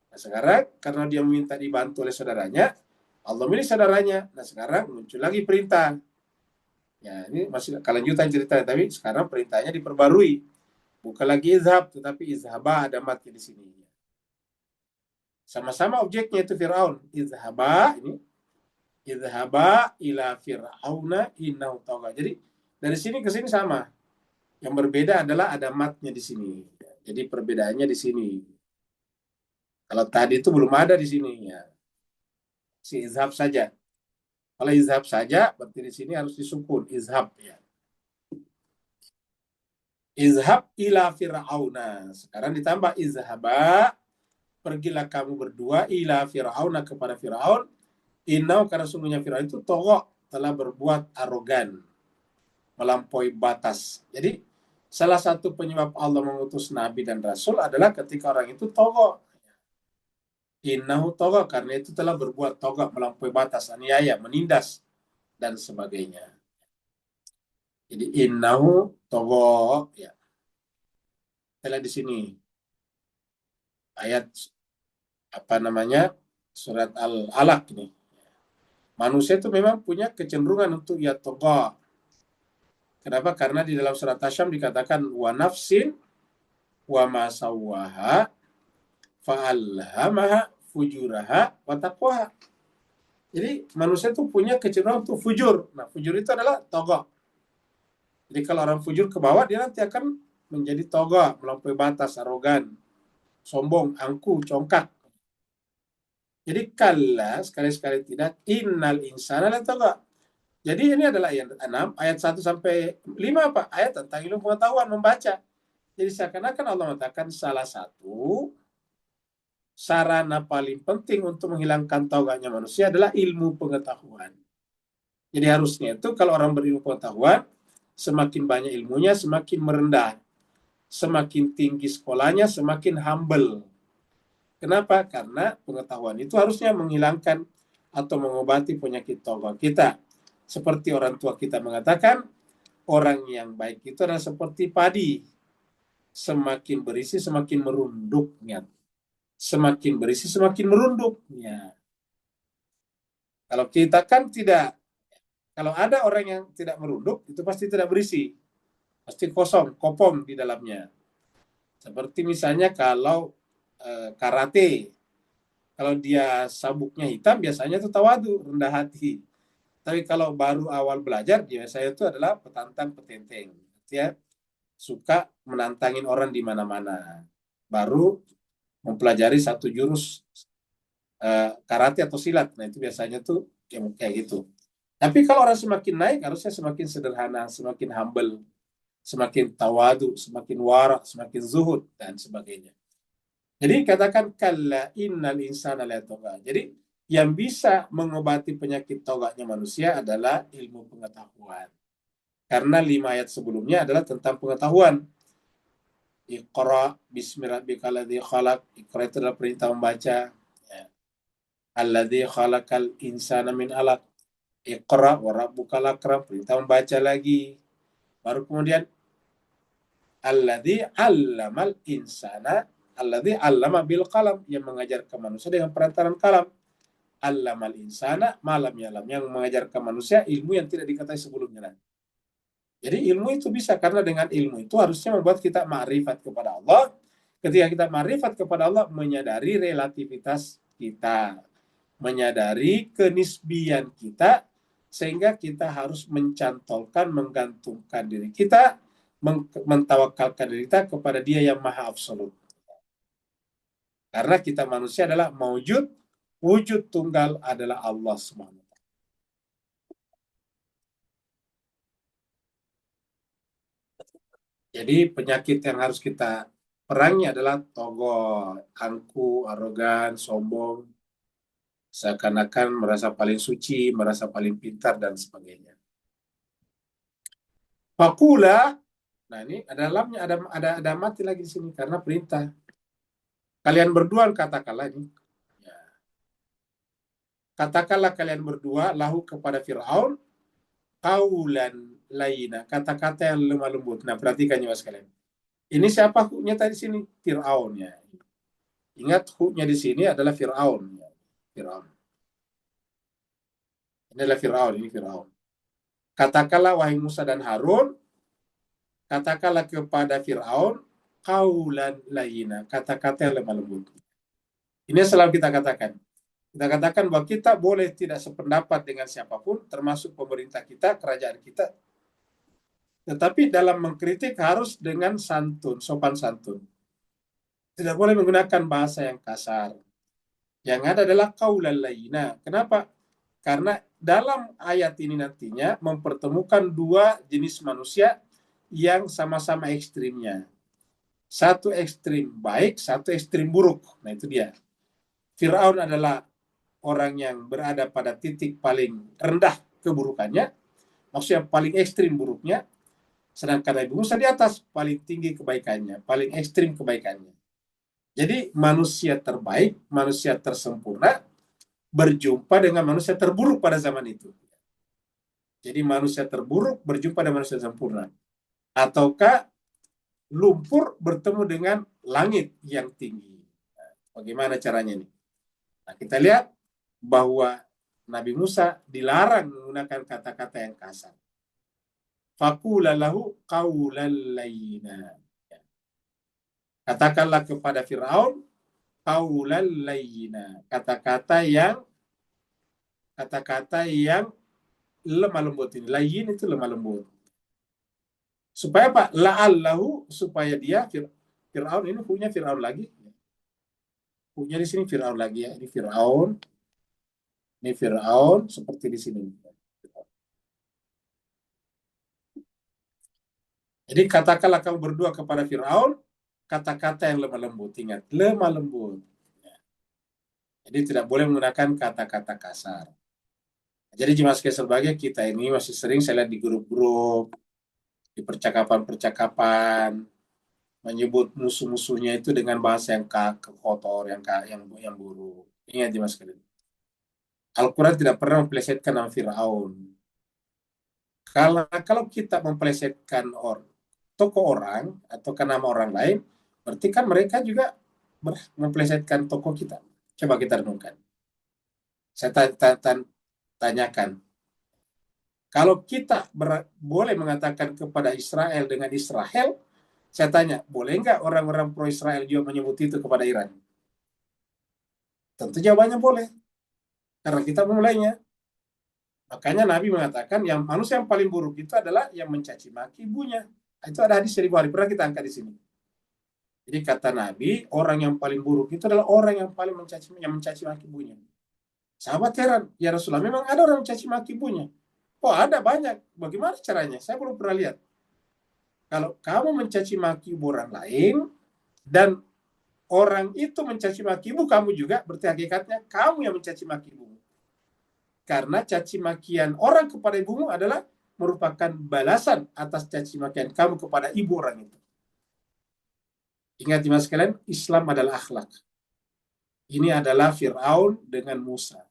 Nah, sekarang karena dia meminta dibantu oleh saudaranya, Allah milih saudaranya. Nah, sekarang muncul lagi perintah. Ya, ini masih kelanjutan cerita, tapi sekarang perintahnya diperbarui. Bukan lagi izhab, tetapi izhaba, ada matnya di sini. Sama-sama objeknya itu Fir'aun. Izhaba, ini. Izhaba ila fir'auna innahu tagha. Jadi dari sini ke sini sama. Yang berbeda adalah ada matnya di sini. Jadi perbedaannya di sini. Kalau tadi itu belum ada di sini, ya. Si izhab saja. Kalau izhab saja, berarti di sini harus disukun. Izhab, ya. Izhab ila fir'auna. Sekarang ditambah izhaba. Pergilah kamu berdua ila fir'auna, kepada Fir'aun. Innahu, karena sungguhnya Fir'aun itu togok, telah berbuat arogan, melampaui batas. Jadi salah satu penyebab Allah mengutus Nabi dan Rasul adalah ketika orang itu togok. Innahu togok, karena itu telah berbuat togok, melampaui batas, aniaya, menindas, dan sebagainya. Jadi innahu togok, ya. Kita lihat di sini ayat surat Al-Alaq ini. Manusia itu memang punya kecenderungan untuk ya togok. Kenapa? Karena di dalam surat Asyam dikatakan wa nafsin wa ma sawwaha fa'alhamaha fujuraha wa taqwaha. Jadi manusia itu punya kecenderungan untuk fujur. Nah, fujur itu adalah togok. Jadi kalau orang fujur ke bawah, dia nanti akan menjadi togok, melampaui batas, arogan, sombong, angku, congkak. Jadi kalla, sekali-sekali tidak, innal insana la togok. Jadi ini adalah ayat 6, ayat 1 sampai 5 apa? Ayat tentang ilmu pengetahuan, membaca. Jadi seakan-akan Allah mengatakan salah satu sarana paling penting untuk menghilangkan togaknya manusia adalah ilmu pengetahuan. Jadi harusnya itu kalau orang berilmu pengetahuan, semakin banyak ilmunya, semakin merendah. Semakin tinggi sekolahnya, semakin humble. Kenapa? Karena pengetahuan itu harusnya menghilangkan atau mengobati penyakit togak kita. Seperti orang tua kita mengatakan, orang yang baik itu adalah seperti padi. Semakin berisi, semakin merunduknya. Semakin berisi, semakin merunduknya. Kalau kita kan tidak. Kalau ada orang yang tidak merunduk, itu pasti tidak berisi. Pasti kosong, kopong di dalamnya. Seperti misalnya kalau karate. Kalau dia sabuknya hitam, biasanya itu tawadu, rendah hati. Tapi kalau baru awal belajar, biasanya itu adalah petantang petenteng. Dia suka menantangin orang di mana-mana. Baru mempelajari satu jurus karate atau silat. Nah itu biasanya tuh kayak gitu. Tapi kalau orang semakin naik, harusnya semakin sederhana, semakin humble, semakin tawadu, semakin warak, semakin zuhud, dan sebagainya. Jadi katakan kalla innal insana la yatagha. Jadi yang bisa mengobati penyakit togaknya manusia adalah ilmu pengetahuan. Karena 5 ayat sebelumnya adalah tentang pengetahuan. Iqra bismi rabbikal ladzi khalaq. Iqra itu adalah perintah membaca. Ya. Alladzi khalaqal insana min 'alaq. Iqra wa rabbukal akram, perintah membaca lagi. Baru kemudian alladzi 'allamal insana, alladzi 'allama bil qalam, yang mengajarkan manusia dengan perantaran kalam. Allamal insana malam yalam, yang mengajarkan manusia ilmu yang tidak diketahui sebelumnya. Jadi ilmu itu bisa, karena dengan ilmu itu harusnya membuat kita ma'rifat kepada Allah. Ketika kita ma'rifat kepada Allah, menyadari relativitas kita, menyadari kenisbian kita, sehingga kita harus mencantolkan, menggantungkan diri kita, mentawakalkan diri kita kepada Dia yang Maha Absolut. Karena kita manusia adalah maujud, wujud tunggal adalah Allah SWT. Jadi penyakit yang harus kita perangnya adalah togo, angku, arogan, sombong, seakan-akan merasa paling suci, merasa paling pintar dan sebagainya. Fakula, nah ini ada lamnya, ada mati lagi di sini karena perintah. Kalian berdua katakanlah ini. Ya. Katakanlah kalian berdua lahu kepada Fir'aun qaulan laina, kata-kata yang lemah lembut. Nah, perhatikan ya sekalian. Ini siapa huknya tadi sini? Fir'aun ya. Ingat huknya di sini adalah Fir'aun. Ya. Fir'aun. Ini adalah Fir'aun, ini Fir'aun. Katakanlah wahai Musa dan Harun, katakanlah kepada Fir'aun qaulan laina, kata-kata yang lemah lembut. Ini yang selalu kita katakan. Kita katakan bahwa kita boleh tidak sependapat dengan siapapun, termasuk pemerintah kita, kerajaan kita. Tetapi dalam mengkritik harus dengan santun, sopan santun. Tidak boleh menggunakan bahasa yang kasar. Yang ada adalah qaulal layyina. Kenapa? Karena dalam ayat ini nantinya mempertemukan dua jenis manusia yang sama-sama ekstrimnya. Satu ekstrim baik, satu ekstrim buruk. Nah itu dia. Fir'aun adalah orang yang berada pada titik paling rendah keburukannya, maksudnya paling ekstrim buruknya, sedangkan Nabi Musa di atas paling tinggi kebaikannya, paling ekstrim kebaikannya. Jadi manusia terbaik, manusia tersempurna berjumpa dengan manusia terburuk pada zaman itu. Jadi manusia terburuk berjumpa dengan manusia sempurna. Ataukah lumpur bertemu dengan langit yang tinggi. Bagaimana caranya ini? Nah, kita lihat bahwa Nabi Musa dilarang menggunakan kata-kata yang kasar. Faqula lahu qawlan layyina. Katakanlah kepada Fir'aun qawlan layyina. Kata-kata lemah lembut ini. Layyin itu lemah lembut. Supaya apa? La'allahu, supaya dia Fir'aun ini punya Fir'aun lagi. Punya di sini Fir'aun lagi ya. Ini Fir'aun seperti di sini. Jadi katakanlah kamu berdua kepada Fir'aun kata-kata yang lemah lembut. Ingat, lemah lembut. Jadi tidak boleh menggunakan kata-kata kasar. Jadi jemaah sekalian sebagai kita ini masih sering saya lihat di grup-grup, di percakapan-percakapan, menyebut musuh-musuhnya itu dengan bahasa yang kotor, yang buruk. Ingat jemaah sekalian. Al-Quran tidak pernah mempelesetkan nama Fir'aun. Kalau kita mempelesetkan tokoh orang atau nama orang lain, berarti kan mereka juga mempelesetkan tokoh kita. Coba kita renungkan. Saya tanyakan, kalau kita boleh mengatakan kepada Israel dengan Israel, saya tanya, boleh nggak orang-orang pro-Israel juga menyebut itu kepada Iran? Tentu jawabannya boleh, karena kita memulainya. Makanya Nabi mengatakan yang manusia yang paling buruk itu adalah yang mencaci maki ibunya. Itu ada hadis dari Bukhari, pernah kita angkat di sini. Jadi kata Nabi, orang yang paling buruk itu adalah orang yang paling mencaci maki ibunya. Sahabat heran, ya Rasulullah, memang ada orang mencaci maki ibunya? Oh ada banyak, bagaimana caranya? Saya belum pernah lihat. Kalau kamu mencaci maki ibu orang lain, dan orang itu mencaci maki ibu kamu juga, berarti hakikatnya kamu yang mencaci maki ibumu. Karena caci makian orang kepada ibumu adalah merupakan balasan atas caci makian kamu kepada ibu orang itu. Ingat jemaah sekalian, Islam adalah akhlak. Ini adalah Fir'aun dengan Musa.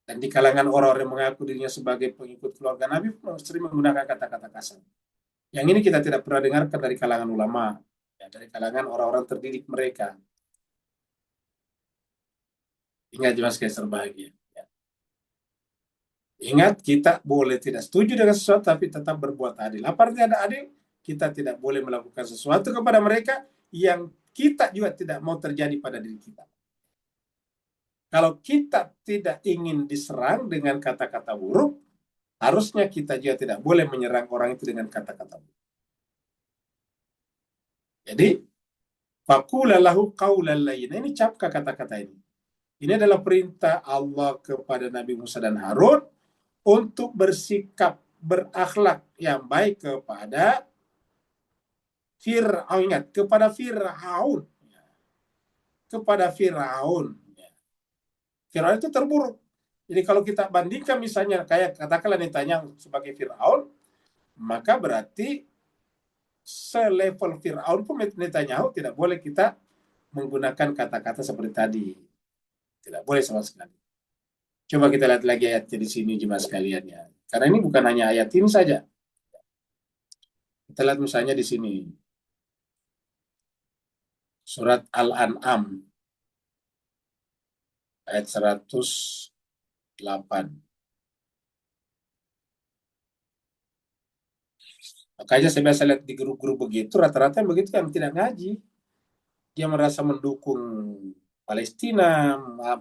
Dan di kalangan orang-orang yang mengaku dirinya sebagai pengikut keluarga Nabi sering menggunakan kata-kata kasar. Yang ini kita tidak pernah dengarkan dari kalangan ulama, ya, dari kalangan orang-orang terdidik mereka. Ingat jemaah sekalian berbahagia. Ya. Ingat, kita boleh tidak setuju dengan sesuatu, tapi tetap berbuat adil. Apa artinya ada adil? Kita tidak boleh melakukan sesuatu kepada mereka yang kita juga tidak mau terjadi pada diri kita. Kalau kita tidak ingin diserang dengan kata-kata buruk, harusnya kita juga tidak boleh menyerang orang itu dengan kata-kata buruk. Jadi, faqula lahu qawlan layyina. Ini capka kata-kata ini. Ini adalah perintah Allah kepada Nabi Musa dan Harun untuk bersikap, berakhlak yang baik kepada Fir'aun, ingat, kepada Fir'aun. Kepada Fir'aun. Fir'aun itu terburuk. Jadi kalau kita bandingkan misalnya kayak katakanlah Netanyahu sebagai Fir'aun, maka berarti selevel Fir'aun pun Netanyahu tidak boleh kita menggunakan kata-kata seperti tadi. Tidak boleh sama sekali. Coba kita lihat lagi ayatnya di sini jemaah sekalian ya. Karena ini bukan hanya ayat ini saja. Kita lihat misalnya di sini. Surat Al-An'am ayat 108. Makanya saya biasa lihat di grup-grup begitu, rata-rata yang begitu yang tidak ngaji. Dia merasa mendukung Palestina,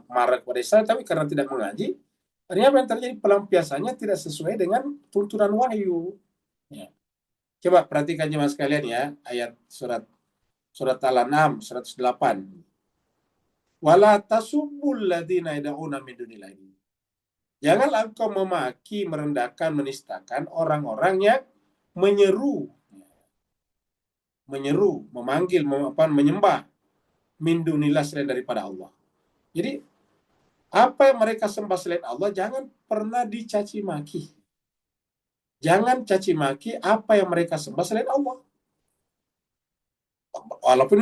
marah kepada Israel, tapi karena tidak mengaji, akhirnya apa yang terjadi? Pelampiasannya tidak sesuai dengan tuntunan wahyu. Ya. Coba perhatikan jemaah sekalian ya, ayat surat Al-An'am 108. Wala tasubbul ladzina yad'una min dunillahi. Janganlah engkau memaki, merendahkan, menistakan orang-orang yang menyeru, memanggil, menyembah min dunillah selain daripada Allah. Jadi apa yang mereka sembah selain Allah jangan pernah dicaci maki. Jangan caci maki apa yang mereka sembah selain Allah. Walaupun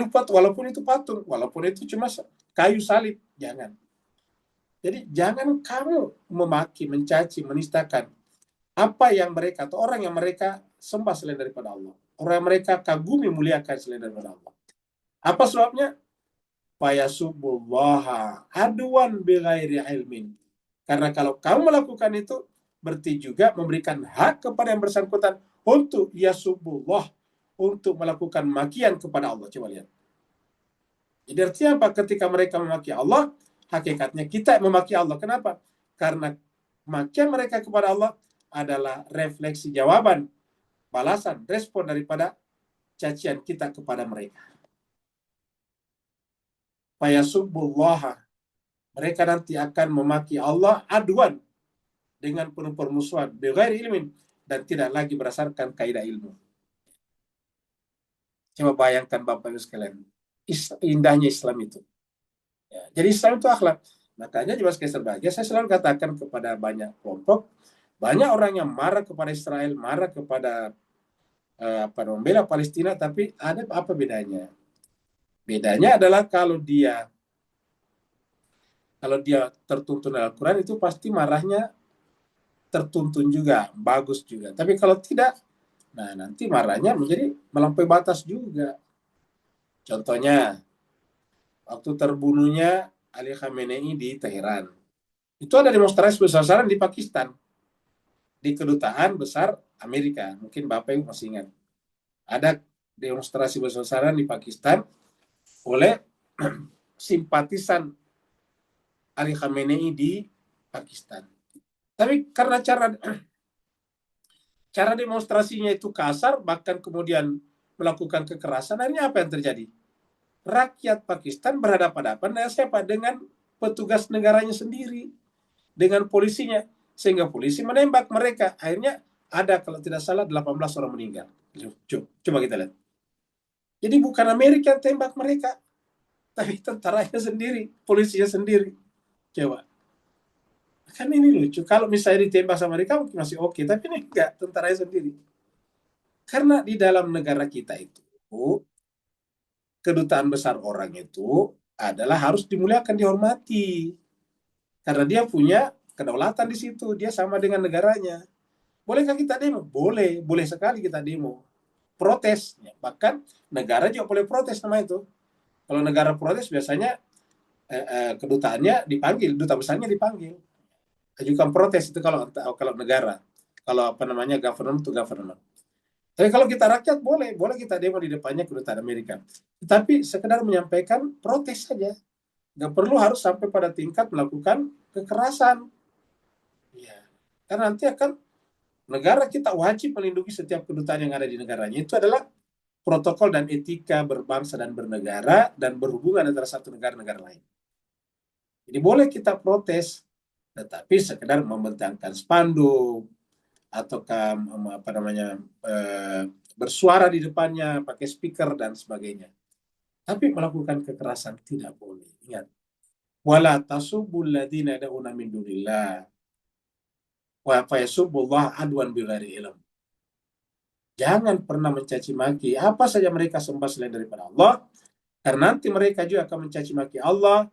itu patung, walaupun itu cuma kayu salib, jangan. Jadi jangan kamu memaki, mencaci, menistakan apa yang mereka atau orang yang mereka sembah selain daripada Allah. Orang yang mereka kagumi, muliakan selain daripada Allah. Apa sebabnya? Fayasubullaha aduan bighairi ilmin. Karena kalau kamu melakukan itu, berarti juga memberikan hak kepada yang bersangkutan untuk yasubullah, untuk melakukan makian kepada Allah. Coba lihat. Jadi artinya apa? Ketika mereka memaki Allah, hakikatnya kita memaki Allah. Kenapa? Karena makian mereka kepada Allah adalah refleksi jawaban, balasan, respon daripada cacian kita kepada mereka. Fayasubbullaha, mereka nanti akan memaki Allah aduan dengan penuh permusuhan, bighairi ilmin, dan tidak lagi berdasarkan kaidah ilmu. Coba bayangkan Bapak Ibu sekalian, indahnya Islam itu. Ya, jadi Islam itu akhlak. Makanya di Maskes Terbahagia saya selalu katakan kepada banyak kelompok, banyak orang yang marah kepada Israel, marah kepada membela Palestina, tapi ada apa bedanya? Bedanya adalah kalau dia tertuntun Al-Quran itu pasti marahnya tertuntun juga, bagus juga. Tapi kalau tidak, nah nanti marahnya menjadi melampaui batas juga. Contohnya, waktu terbunuhnya Ali Khamenei di Teheran. Itu ada demonstrasi besar-besaran di Pakistan. Di Kedutaan Besar Amerika. Mungkin Bapak Ibu masih ingat. Ada demonstrasi besar-besaran di Pakistan oleh simpatisan Ali Khamenei di Pakistan. Tapi karena cara demonstrasinya itu kasar, bahkan kemudian melakukan kekerasan, akhirnya apa yang terjadi? Rakyat Pakistan berhadapan-hadapan dengan siapa? Dengan petugas negaranya sendiri, dengan polisinya, sehingga polisi menembak mereka. Akhirnya ada, kalau tidak salah, 18 orang meninggal. Coba kita lihat. Jadi bukan Amerika yang tembak mereka, tapi tentaranya sendiri, polisinya sendiri. Coba. Kan ini lucu. Kalau misalnya ditembak sama mereka mungkin masih oke, tapi ini enggak, tentaranya sendiri. Karena di dalam negara kita itu, kedutaan besar orang itu adalah harus dimuliakan, dihormati. Karena dia punya kedaulatan di situ, dia sama dengan negaranya. Bolehkah kita demo? Boleh, boleh sekali kita demo. Protes, bahkan negara juga boleh protes sama itu. Kalau negara protes biasanya kedutaannya dipanggil, duta besarnya dipanggil. Ajukan protes itu kalau negara. Kalau government to government. Tapi kalau kita rakyat boleh kita demo di depannya kedutaan Amerika. Tetapi sekedar menyampaikan protes saja. Nggak perlu harus sampai pada tingkat melakukan kekerasan. Ya. Karena nanti akan negara kita wajib melindungi setiap kedutaan yang ada di negaranya. Itu adalah protokol dan etika berbangsa dan bernegara dan berhubungan antara satu negara lain. Jadi boleh kita protes, tetapi sekedar membentangkan spanduk ataukah bersuara di depannya, pakai speaker dan sebagainya. Tapi melakukan kekerasan tidak boleh. Ingat. Wala tasubbul ladzina yad'una min dunillah wa fayasubbullah adwan bighairi ilm. Jangan pernah mencaci maki apa saja mereka sembah selain daripada Allah, karena nanti mereka juga akan mencaci maki Allah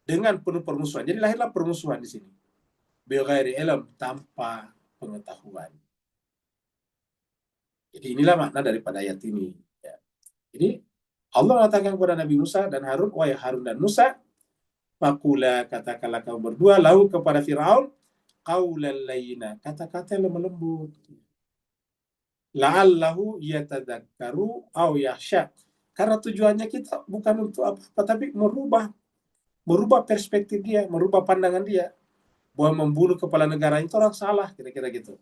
dengan penuh permusuhan. Jadi lahirlah permusuhan di sini. Bighairi ilm, tanpa pengetahuan. Jadi inilah makna daripada ayat ini. Ya. Jadi Allah mengatakan kepada Nabi Musa dan Harun, wahai Harun dan Musa, faqula, katakanlah kamu berdua, lahu kepada Fir'aun, qaulan layyina, kata-kata yang lemah lembut. La'allahu yatadzakkaru aw yakhsha. Karena tujuannya kita bukan untuk apa-apa, tapi merubah perspektif dia, merubah pandangan dia. Bahwa membunuh kepala negara itu orang salah, kira-kira gitu.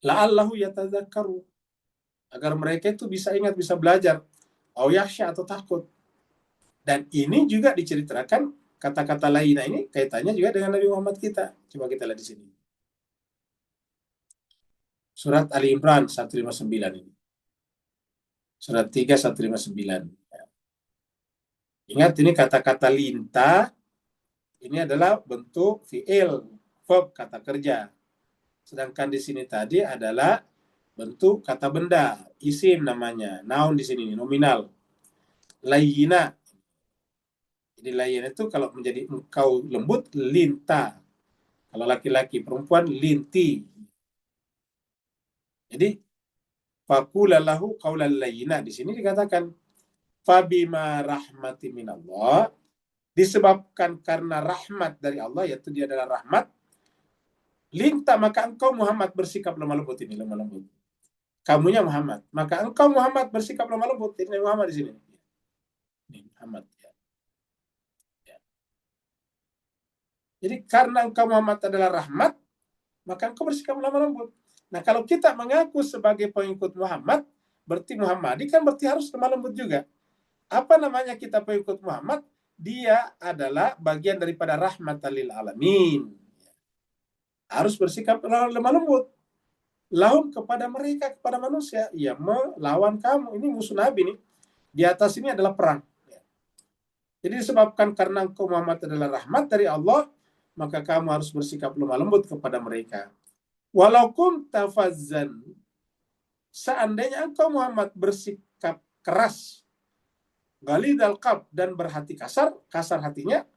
La'allahu yatadzakkaru. Agar mereka itu bisa ingat, bisa belajar. Aw yakhsha, atau takut. Dan ini juga diceritakan, kata-kata lainnya ini kaitannya juga dengan Nabi Muhammad kita. Coba kita lihat di sini. Surat Ali Imran 159 ini. Surat 3 159. Ingat, ini kata-kata linta, ini adalah bentuk fi'il, verb, kata kerja. Sedangkan di sini tadi adalah bentuk kata benda, isim namanya, noun di sini, nominal. Layyina. Jadi layyina itu kalau menjadi engkau lembut, linta. Kalau laki-laki, perempuan, linti. Jadi faqula lahu qaulan layyina, di sini dikatakan fabima rahmati minallah, disebabkan karena rahmat dari Allah, yaitu dia adalah rahmat, linta, maka engkau Muhammad bersikap lemah lembut. Ini lemah lembut. Kamunya Muhammad, maka engkau Muhammad bersikap lemah lembut. Ini Muhammad di sini. Ini Muhammad. Ya. Jadi karena engkau Muhammad adalah rahmat, maka engkau bersikap lemah lembut. Nah, kalau kita mengaku sebagai pengikut Muhammad, berarti Muhammadi kan berarti harus lemah lembut juga. Apa namanya kita pengikut Muhammad? Dia adalah bagian daripada rahmatan lil alamin. Harus bersikap lemah lembut. Lahum, kepada mereka, kepada manusia. Ya, melawan kamu. Ini musuh Nabi nih. Di atas ini adalah perang. Jadi disebabkan karena engkau Muhammad adalah rahmat dari Allah, maka kamu harus bersikap lemah lembut kepada mereka. Walau kunta fazzan, seandainya engkau Muhammad bersikap keras, ghalidhal qalb, dan berhati kasar hatinya,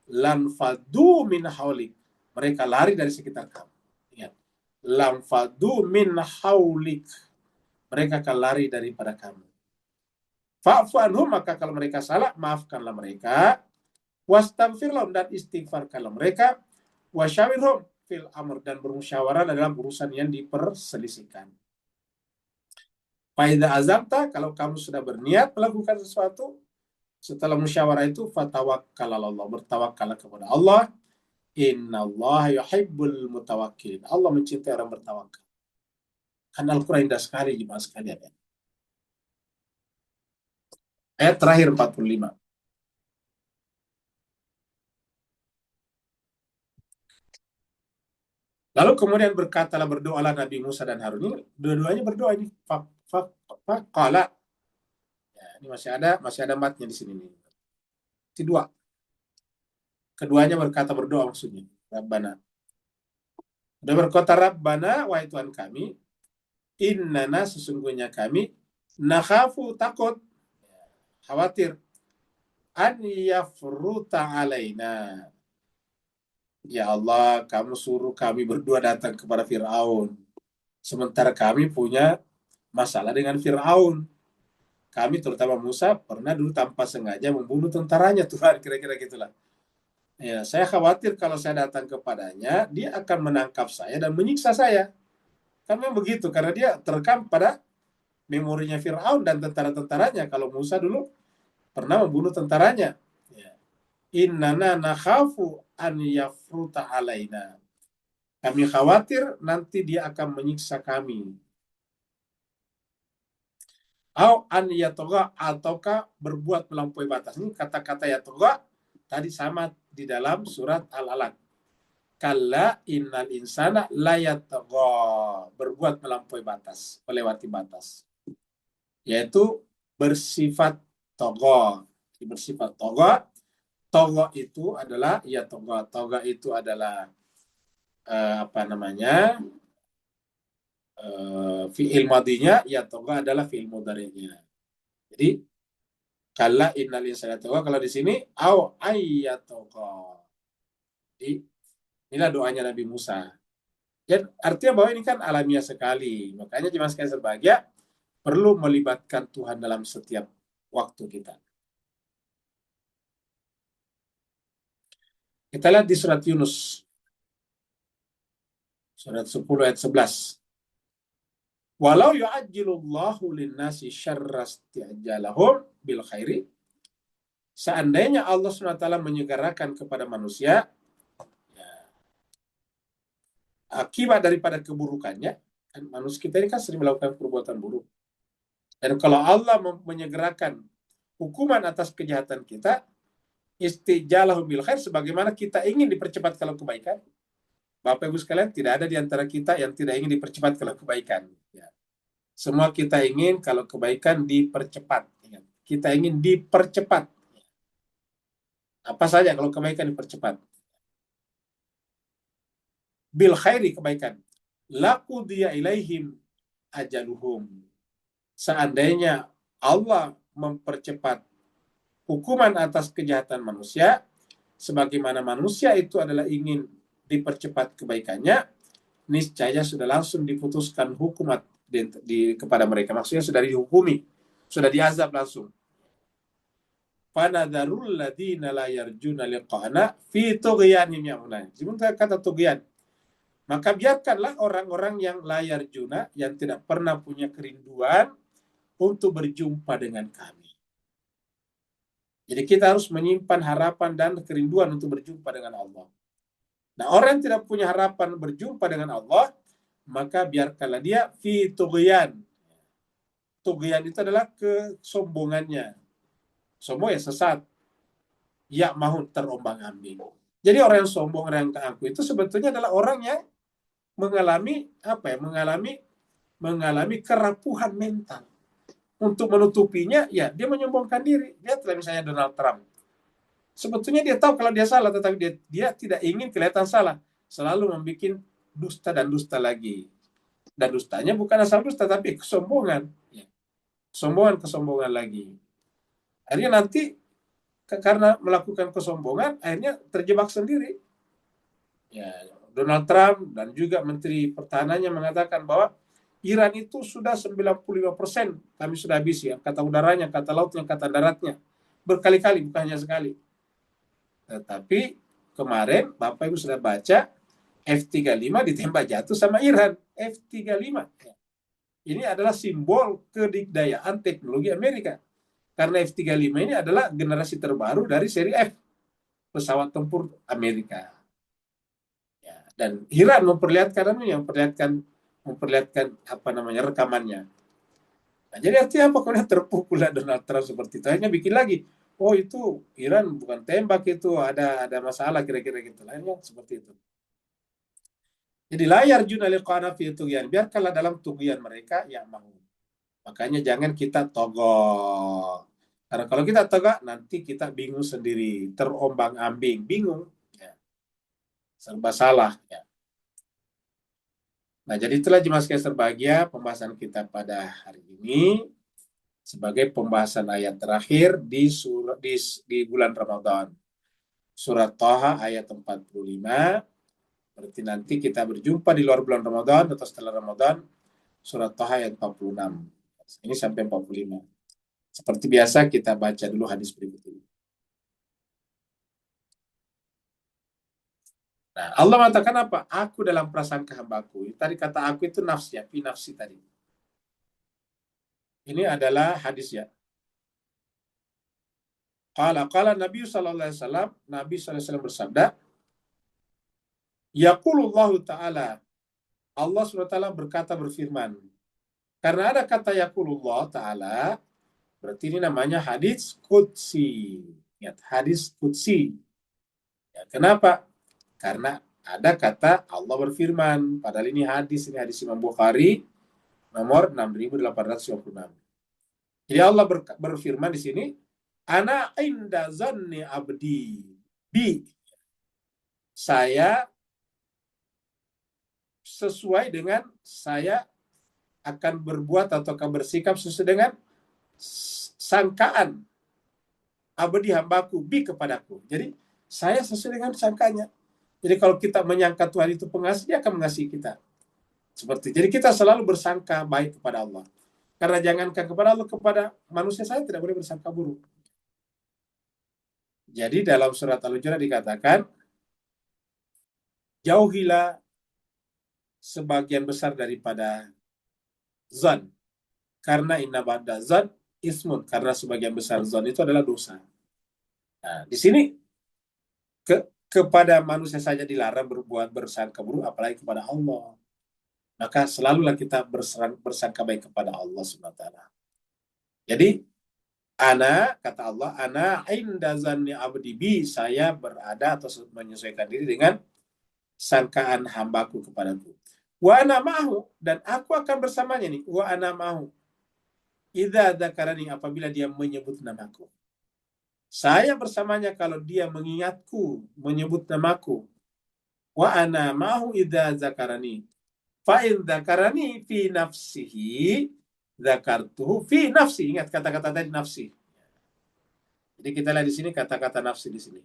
lan fadu min haulik, mereka lari dari sekitar kamu. Ingat, lan fadu min haulik, mereka akan lari daripada kamu. Fa'fu anhum, maka kalau mereka salah, maafkanlah mereka. Wastaghfir lahum, dan istighfarkanlah mereka. Wasyawirhum fil amr, dan bermusyawarah dalam urusan yang diperselisihkan. Fa'idha azamta, kalau kamu sudah berniat melakukan sesuatu, setelah musyawarah itu, fatawakkal ala Allah, bertawakkallah kepada Allah. Innallaha yuhibbul mutawakkilin, Allah mencintai orang bertawakal. Kan Al-Quran indah sekali, jemaah sekalian. Ayat terakhir 45. Lalu kemudian berkatalah, berdoalah Nabi Musa dan Harun. Ini dua-duanya berdoa ini. Faqala. Ya, ini masih ada matnya di sini nih. Dua. Keduanya berkata berdoa maksudnya. Rabbana. Dia berkata, Rabbana, wahai Tuhan kami, innana, sesungguhnya kami, nakhafu, takut, khawatir, an yafruta alaina. Ya Allah, kamu suruh kami berdua datang kepada Fir'aun. Sementara kami punya masalah dengan Fir'aun. Kami, terutama Musa, pernah dulu tanpa sengaja membunuh tentaranya, Tuhan, kira-kira gitulah. Ya, saya khawatir kalau saya datang kepadanya, dia akan menangkap saya dan menyiksa saya. Kan memang begitu, karena dia terekam pada memorinya Fir'aun dan tentara-tentaranya. Kalau Musa dulu pernah membunuh tentaranya. Ya. Innana nakhafu an yafruta alaina. Kami khawatir nanti dia akan menyiksa kami. Au an yatoga, ataukah berbuat melampaui batas. Ini kata-kata yatoga tadi sama di dalam surat Al-Alaq. Kalla innal insana layatgha, berbuat melampaui batas, melewati batas. Yaitu bersifat togo. Bersifat togo. Togo itu adalah, ya togo. Togo itu adalah fi'il madinya, ya togo adalah fi'il mudhari'nya. Jadi kalla innal insana togo, kalau di sini au ayyatogo. Jadi inilah doanya Nabi Musa. Dan artinya bahwa ini kan alamiah sekali. Makanya jemaah sekalian berbahagia, perlu melibatkan Tuhan dalam setiap waktu kita. Kita lihat di surat Yunus. Surat 10 ayat 11. Walau yu'ajjilullahu linnasi syarra isti'jalahum bil khairi. Seandainya Allah SWT menyegerakan kepada manusia akibat daripada keburukannya, kan manusia kita ini kan sering melakukan perbuatan buruk. Dan kalau Allah menyegerakan hukuman atas kejahatan kita, istijalahu bil khair, sebagaimana kita ingin dipercepat kalau kebaikan. Bapak Ibu sekalian, tidak ada di antara kita yang tidak ingin dipercepat kalau kebaikan. Ya. Semua kita ingin kalau kebaikan dipercepat. Kita ingin dipercepat. Apa saja kalau kebaikan dipercepat? Bil khairi, kebaikan. Laqudiya ilaihim ajaluhum. Seandainya Allah mempercepat hukuman atas kejahatan manusia, sebagaimana manusia itu adalah ingin dipercepat kebaikannya, niscaya sudah langsung diputuskan hukuman kepada mereka. Maksudnya sudah dihukumi, sudah diazab langsung. Fanadharul ladzina la yarjuna liqa'ana fi tughyanihim ya'maun. Sebentar kata tughyan. Maka biarkanlah orang-orang yang la yarjuna, yang tidak pernah punya kerinduan untuk berjumpa dengan kami. Jadi kita harus menyimpan harapan dan kerinduan untuk berjumpa dengan Allah. Nah, orang yang tidak punya harapan berjumpa dengan Allah, maka biarkanlah dia fi tughyan. Tughyan itu adalah kesombongannya. Sombong ya sesat. Ya mau terombang-ambing. Jadi orang yang sombong, orang yang keangkuh itu sebetulnya adalah orang yang mengalami mengalami kerapuhan mental. Untuk menutupinya, ya dia menyombongkan diri. Lihatlah misalnya Donald Trump. Sebetulnya dia tahu kalau dia salah, tetapi dia tidak ingin kelihatan salah. Selalu membuat dusta dan dusta lagi. Dan dustanya bukan asal dusta, tapi kesombongan. Kesombongan lagi. Akhirnya nanti, karena melakukan kesombongan, akhirnya terjebak sendiri. Ya, Donald Trump dan juga Menteri Pertahanannya mengatakan bahwa Iran itu sudah 95% kami sudah habis, ya, kata udaranya, kata lautnya, kata daratnya. Berkali-kali, bukan hanya sekali. Tetapi kemarin Bapak Ibu sudah baca F-35 ditembak jatuh sama Iran. F-35. Ini adalah simbol kedikdayaan teknologi Amerika. Karena F-35 ini adalah generasi terbaru dari seri F, pesawat tempur Amerika. Ya, dan Iran memperlihatkan rekamannya. Nah, jadi artinya apa? Kalau terpukul Donald Trump seperti itu, akhirnya bikin lagi. Oh, itu Iran bukan tembak, itu ada masalah kira-kira gitu. Akhirnya seperti itu. Jadi layar junali qana fi tughyan, biarkanlah dalam tughyan mereka yang mau. Makanya jangan kita togok. Karena kalau kita togok, nanti kita bingung sendiri, terombang-ambing, bingung. Ya. Serba salah. Ya. Nah, jadi itulah jemaah sekalian berbahagia pembahasan kita pada hari ini sebagai pembahasan ayat terakhir di bulan Ramadan. Surat Thaha ayat 45. Berarti nanti kita berjumpa di luar bulan Ramadan atau setelah Ramadan, surat Thaha ayat 46. Ini sampai 45. Seperti biasa kita baca dulu hadis berikut ini. Nah, Allah mengatakan apa? Aku dalam prasangka hambaku. Tadi kata aku itu nafsi, ya, fi nafsi tadi. Ini adalah hadis, ya. Qala Nabi sallallahu alaihi wasallam, Nabi sallallahu alaihi wasallam bersabda, yaqulullahu ta'ala, Allah SWT berkata, berfirman. Karena ada kata yaqulullah ta'ala, berarti ini namanya hadis qudsi. Ingat, hadis qudsi. Ya, kenapa? Karena ada kata Allah berfirman, padahal ini hadis Imam Bukhari nomor 6856. Jadi Allah berfirman di sini, ana inda zanni abdi bi. Saya sesuai dengan saya akan berbuat atau akan bersikap sesuai dengan sangkaan abdi hambaku bi kepadaku. Jadi saya sesuai dengan sangkanya. Jadi kalau kita menyangka Tuhan itu pengasih, dia akan mengasihi kita. Seperti jadi kita selalu bersangka baik kepada Allah. Karena jangankan kepada Allah, kepada manusia saya tidak boleh bersangka buruk. Jadi dalam surat Al-Hujurat dikatakan, jauhilah sebagian besar daripada zon. Karena inna ba'da zon ismun. Karena sebagian besar zon itu adalah dosa. Nah, di sini kepada manusia saja dilarang berbuat bersangka buruk, apalagi kepada Allah. Maka selalulah kita bersangka baik kepada Allah SWT. Jadi, kata Allah, ana inda zanni abdi bi, saya berada atau menyesuaikan diri dengan sangkaan hambaku kepadaku. Wa ana ma'hu, dan aku akan bersamanya nih. Wa ana ma'hu. Idza dzakarani, apabila dia menyebut namaku. Saya bersamanya kalau dia mengingatku, menyebut namaku. Wa ana ma'hu idza dzakarani. Fa'in dzakarani fi nafsihi dzakartuhu fi nafsi. Ingat kata-kata tadi nafsi. Jadi kita lihat di sini kata-kata nafsi di sini.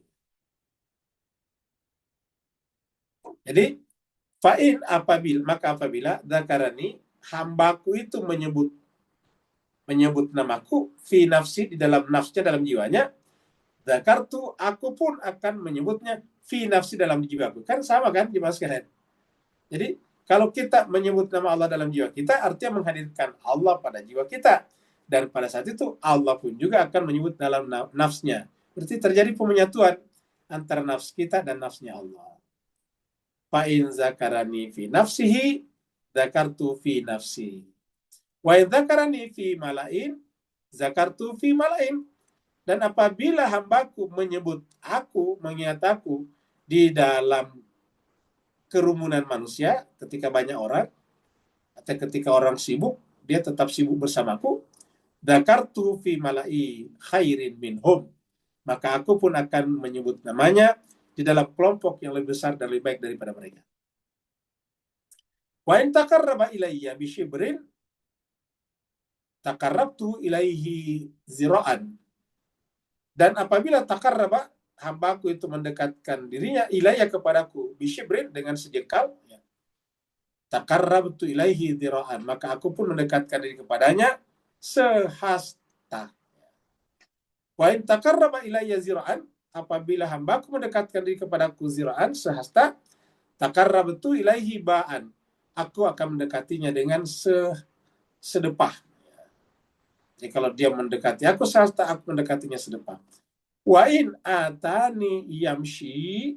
Jadi fa'in apabila dzakarani, hambaku itu menyebut namaku fi nafsi, di dalam nafsnya, dalam jiwanya, dzakartu, aku pun akan menyebutnya fi nafsi, dalam jiwaku. Kan sama kan jemaah sekalian. Jadi kalau kita menyebut nama Allah dalam jiwa kita, artinya menghadirkan Allah pada jiwa kita. Dan pada saat itu, Allah pun juga akan menyebut dalam nafsnya. Berarti terjadi pemenyatuan antara nafs kita dan nafsnya Allah. Fa'in zakarani fi nafsihi, zakartu fi nafsi. Wa zakarani fi malain, zakartu fi malain. Dan apabila hambaku menyebut aku, mengingat aku, di dalam kerumunan manusia, ketika banyak orang, atau ketika orang sibuk, dia tetap sibuk bersamaku. Dzakartu fi mala'i khairin minhum. Maka aku pun akan menyebut namanya di dalam kelompok yang lebih besar dan lebih baik daripada mereka. Wa in taqarraba ilayya bi shibrin taqarrabtu ilaihi zira'an. Dan apabila taqarraba, hambaku itu mendekatkan dirinya ilayya kepadaku bisyibrin, dengan sejengkal, ya. Taqarrabtu ilaihi dhira'an, maka aku pun mendekatkan diri kepadanya sehasta. Wa in taqarraba ilayya zira'an, apabila hambaku mendekatkan diri kepadaku zira'an, sehasta, taqarrabtu ilaihi ba'an, aku akan mendekatinya dengan sedepah. Jadi kalau dia mendekati aku sehasta, aku mendekatinya sedepah. Wa in atani yamshi,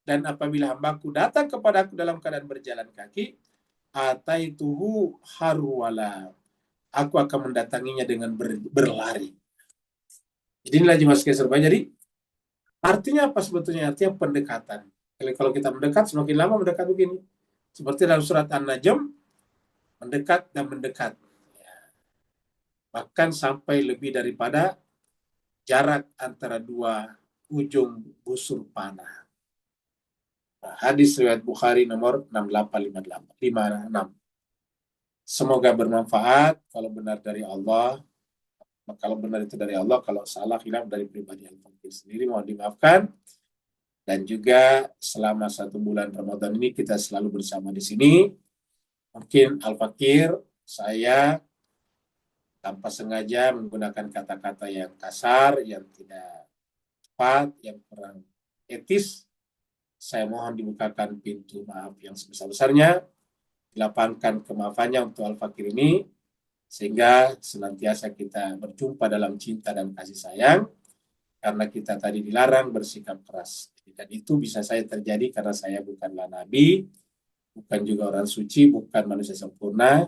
dan apabila hambaku datang kepadaku dalam keadaan berjalan kaki, ataituhu harwala, aku akan mendatanginya dengan berlari. Jadi inilah jemaah sekalian. Jadi artinya apa sebetulnya? Artinya pendekatan. Jadi kalau kita mendekat, semakin lama mendekat begini. Seperti dalam surat An-Najm, mendekat dan mendekat. Bahkan sampai lebih daripada jarak antara dua ujung busur panah. Hadis riwayat Bukhari nomor 6856. Semoga bermanfaat. Kalau benar dari Allah, kalau benar itu dari Allah, kalau salah hilaf dari pribadi Al-Fakir sendiri, mohon dimaafkan. Dan juga selama 1 bulan Ramadan ini kita selalu bersama di sini. Mungkin Al-Fakir, saya tanpa sengaja menggunakan kata-kata yang kasar, yang tidak tepat, yang kurang etis. Saya mohon dibukakan pintu maaf yang sebesar-besarnya, dilapangkan kemaafannya untuk Al-Fakir ini, sehingga senantiasa kita berjumpa dalam cinta dan kasih sayang, karena kita tadi dilarang bersikap keras. Dan itu bisa saya terjadi karena saya bukanlah Nabi, bukan juga orang suci, bukan manusia sempurna.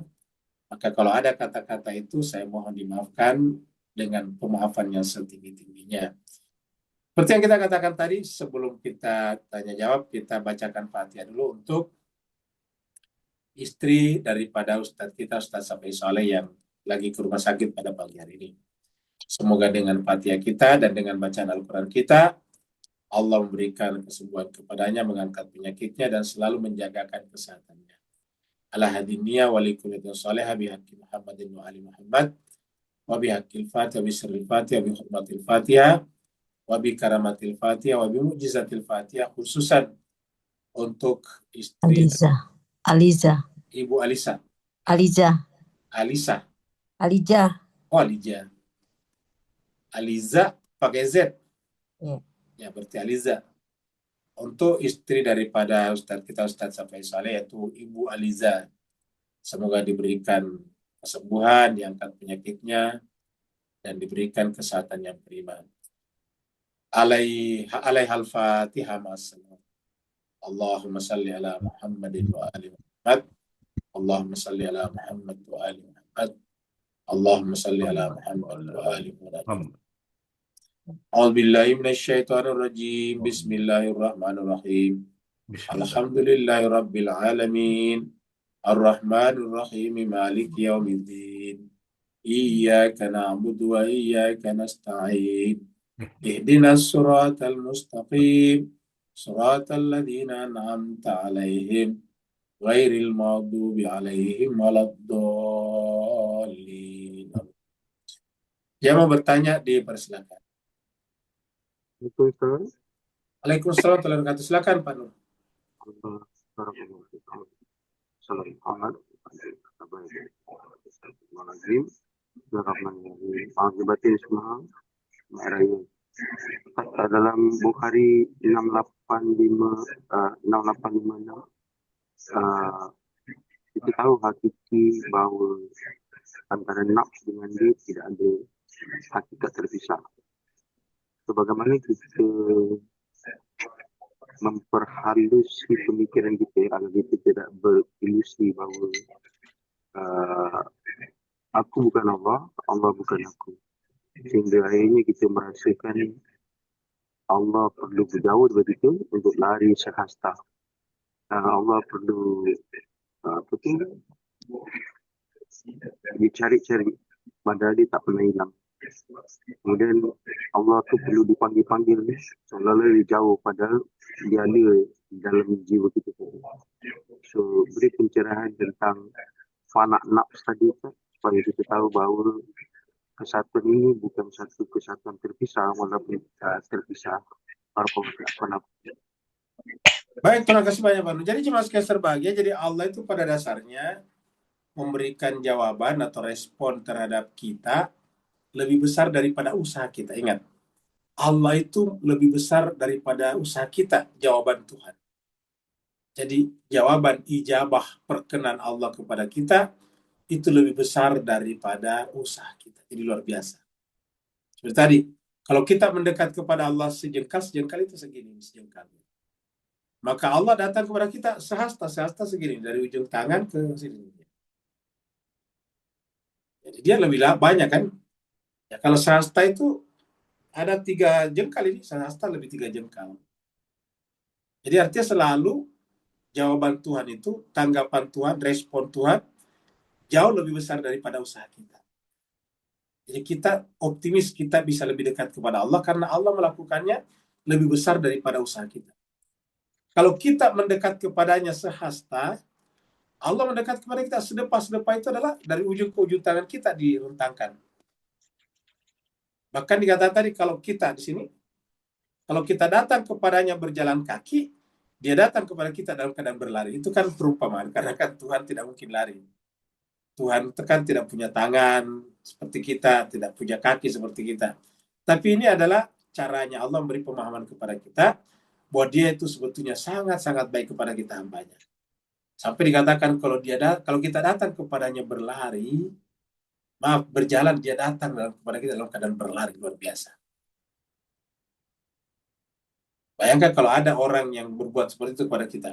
Maka kalau ada kata-kata itu, saya mohon dimaafkan dengan pemaafan yang setinggi-tingginya. Seperti yang kita katakan tadi, sebelum kita tanya jawab, kita bacakan Fatihah dulu untuk istri daripada Ustadz kita, Ustadz Safi Soleh, yang lagi ke rumah sakit pada pagi hari ini. Semoga dengan Fatihah kita dan dengan bacaan Al-Quran kita, Allah memberikan kesembuhan kepadanya, mengangkat penyakitnya, dan selalu menjagakan kesehatannya. Ala hadiniya walikulitin salihah bihaqi Muhammadin wa ali Muhammad wa bihaqil Fatihah wa bisirril Fatihah wa bihurmatil Fatihah wa bikaramatil Fatihah wa bimujizatil Fatihah, khususan untuk istri Aliza. Ibu Alisa. Aliza. Oh, Alija. Aliza pakai Z. Ya, berarti Aliza. Untuk istri daripada Ustadz kita, Ustadz Safi Soleh, yaitu Ibu Aliza. Semoga diberikan kesembuhan, diangkat penyakitnya, dan diberikan kesehatan yang prima. Alaihal Fatihah ma'as-salam. Allahumma salli ala Muhammadin wa ali Muhammad. Allahumma salli ala Muhammad wa ali Muhammad. Allahumma salli ala Muhammad wa ali Muhammad. A'udzubillahi minasyaitonir rajim. Bismillahirrahmanirrahim. Alhamdulillahi rabbil alamin. Ar-Rahmanir Rahim. Maliki yaumiddin. Iyyaka na'budu wa iyyaka nasta'in. Ihdinas siratal mustaqim. Siratal ladzina an'amta 'alaihim ghairil maghdubi 'alaihim waladdallin. Yang mau bertanya dipersilakan. Waalaikumsalam warahmatullahi wabarakatuh. Silakan Pak Nur. Dalam Bukhari 6856 kita tahu hakiki bahwa antara nafs dengan dia tidak ada hakikat terpisah. Sebagaimana kita memperhalus pemikiran kita agar kita tidak berilusi bahawa aku bukan Allah, Allah bukan aku. Sehingga akhirnya kita merasakan Allah perlu berjauh daripada kita untuk lari sehasta. Allah perlu dicari-cari, padahal dia tak pernah hilang. Kemudian Allah tu perlu dipanggil-panggil, seolah-olah dia jauh, padahal dia ada dalam jiwa kita. So, beri pencerahan tentang fana nafs tadi, supaya kita tahu bahawa kesatuan ini bukan satu kesatuan terpisah, walaupun terpisah. Baik, terima kasih banyak Pak Nur. Jadi cuma sekian serbahagia. Jadi Allah itu pada dasarnya memberikan jawaban atau respon terhadap kita lebih besar daripada usaha kita. Ingat, Allah itu lebih besar daripada usaha kita, jawaban Tuhan. Jadi jawaban ijabah perkenan Allah kepada kita itu lebih besar daripada usaha kita. Jadi luar biasa. Seperti tadi, kalau kita mendekat kepada Allah sejengkal itu segini, sejengkal. Maka Allah datang kepada kita sehasta segini, dari ujung tangan ke sini. Jadi dia lebih banyak kan? Ya, kalau sehasta itu ada 3 jengkal, ini sehasta lebih 3 jengkal. Jadi artinya selalu jawaban Tuhan itu, tanggapan Tuhan, respon Tuhan jauh lebih besar daripada usaha kita. Jadi kita optimis kita bisa lebih dekat kepada Allah karena Allah melakukannya lebih besar daripada usaha kita. Kalau kita mendekat kepadanya sehasta, Allah mendekat kepada kita sedepa-sedepa itu adalah dari ujung ke ujung tangan kita direntangkan. Bahkan dikatakan tadi, kalau kita di sini, kalau kita datang kepadanya berjalan kaki, dia datang kepada kita dalam keadaan berlari. Itu kan perumpamaan, karena kan Tuhan tidak mungkin lari. Tuhan kan tidak punya tangan seperti kita, tidak punya kaki seperti kita. Tapi ini adalah caranya Allah memberi pemahaman kepada kita, bahwa dia itu sebetulnya sangat-sangat baik kepada kita hambanya. Sampai dikatakan kalau kita datang kepadanya berjalan, dia datang kepada kita dalam keadaan berlari, luar biasa. Bayangkan kalau ada orang yang berbuat seperti itu kepada kita.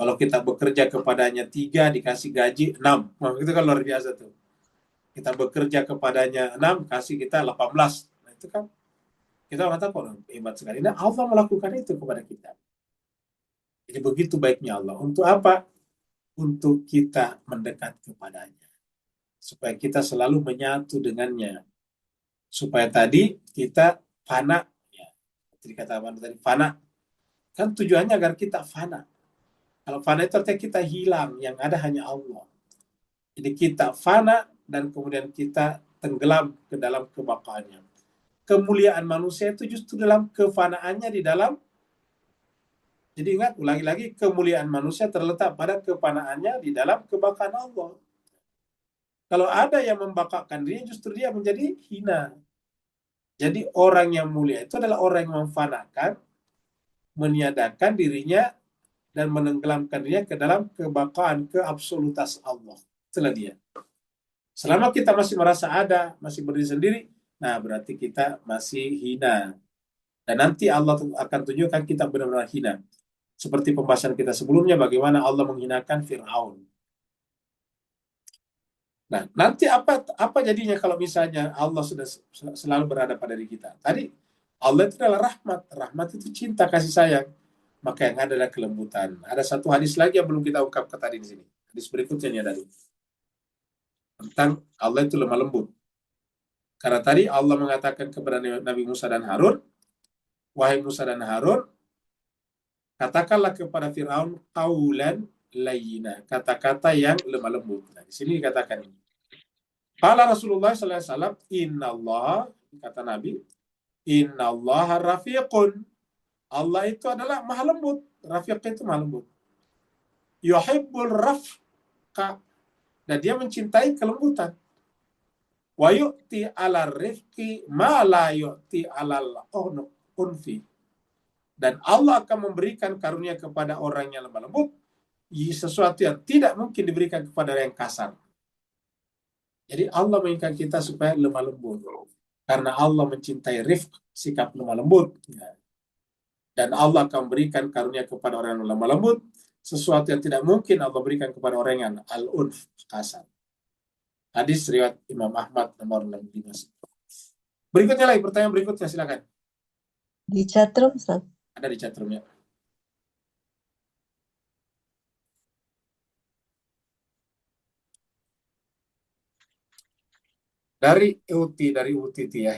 Kalau kita bekerja kepadanya 3, dikasih gaji 6. Nah, itu kan luar biasa tuh. Kita bekerja kepadanya 6, kasih kita 18. Nah, itu kan Kita mengatakan, oh, hebat sekali. Nah, Allah melakukan itu kepada kita. Jadi begitu baiknya Allah. Untuk apa? Untuk kita mendekat kepadanya. Supaya kita selalu menyatu dengannya. Supaya tadi kita fana. Ya, seperti kata Abang tadi, fana. Kan tujuannya agar kita fana. Kalau fana itu artinya kita hilang. Yang ada hanya Allah. Jadi kita fana dan kemudian kita tenggelam ke dalam kebakaannya. Kemuliaan manusia itu justru dalam kefanaannya di dalam. Jadi ingat, ulangi lagi, kemuliaan manusia terletak pada kefanaannya di dalam kebakaran Allah. Kalau ada yang membakakan dirinya, justru dia menjadi hina. Jadi orang yang mulia itu adalah orang yang memfanakan, meniadakan dirinya, dan menenggelamkan dirinya ke dalam kebakaran, keabsolutas Allah. Itulah dia. Selama kita masih merasa ada, masih berdiri sendiri, nah berarti kita masih hina. Dan nanti Allah akan tunjukkan kita benar-benar hina. Seperti pembahasan kita sebelumnya, bagaimana Allah menghinakan Fir'aun. Nah, nanti apa jadinya kalau misalnya Allah sudah selalu berada pada diri kita? Tadi, Allah itu adalah rahmat. Rahmat itu cinta, kasih sayang. Maka yang ada adalah kelembutan. Ada satu hadis lagi yang belum kita ungkapkan tadi di sini. Hadis berikutnya nih tadi. Tentang Allah itu lemah lembut. Karena tadi Allah mengatakan kepada Nabi Musa dan Harun, wahai Musa dan Harun, katakanlah kepada Fir'aun qaulan layyina, kata-kata yang lemah lembut. Nah, di sini dikatakan ini. Qala Rasulullah sallallahu alaihi wasallam, innallaha, kata Nabi, innallaha rafiqun. Allah itu adalah maha lembut. Rafiq itu maha lembut. Yuhibbul rafqa, dan dia mencintai kelembutan. Wa yu'ti 'ala rifqi ma la yu'ti 'alal unfi. Dan Allah akan memberikan karunia kepada orang yang lemah lembut sesuatu yang tidak mungkin diberikan kepada orang yang kasar. Jadi Allah menginginkan kita supaya lemah lembut. Karena Allah mencintai rifq, sikap lemah lembut. Dan Allah akan memberikan karunia kepada orang yang lemah lembut sesuatu yang tidak mungkin Allah berikan kepada orang yang al-unf, kasar. Hadis riwayat Imam Ahmad nomor 65. Berikutnya lagi, pertanyaan berikutnya, silakan. Di chatroom, Ustaz. Ada di chatroomnya. Dari UTT ya.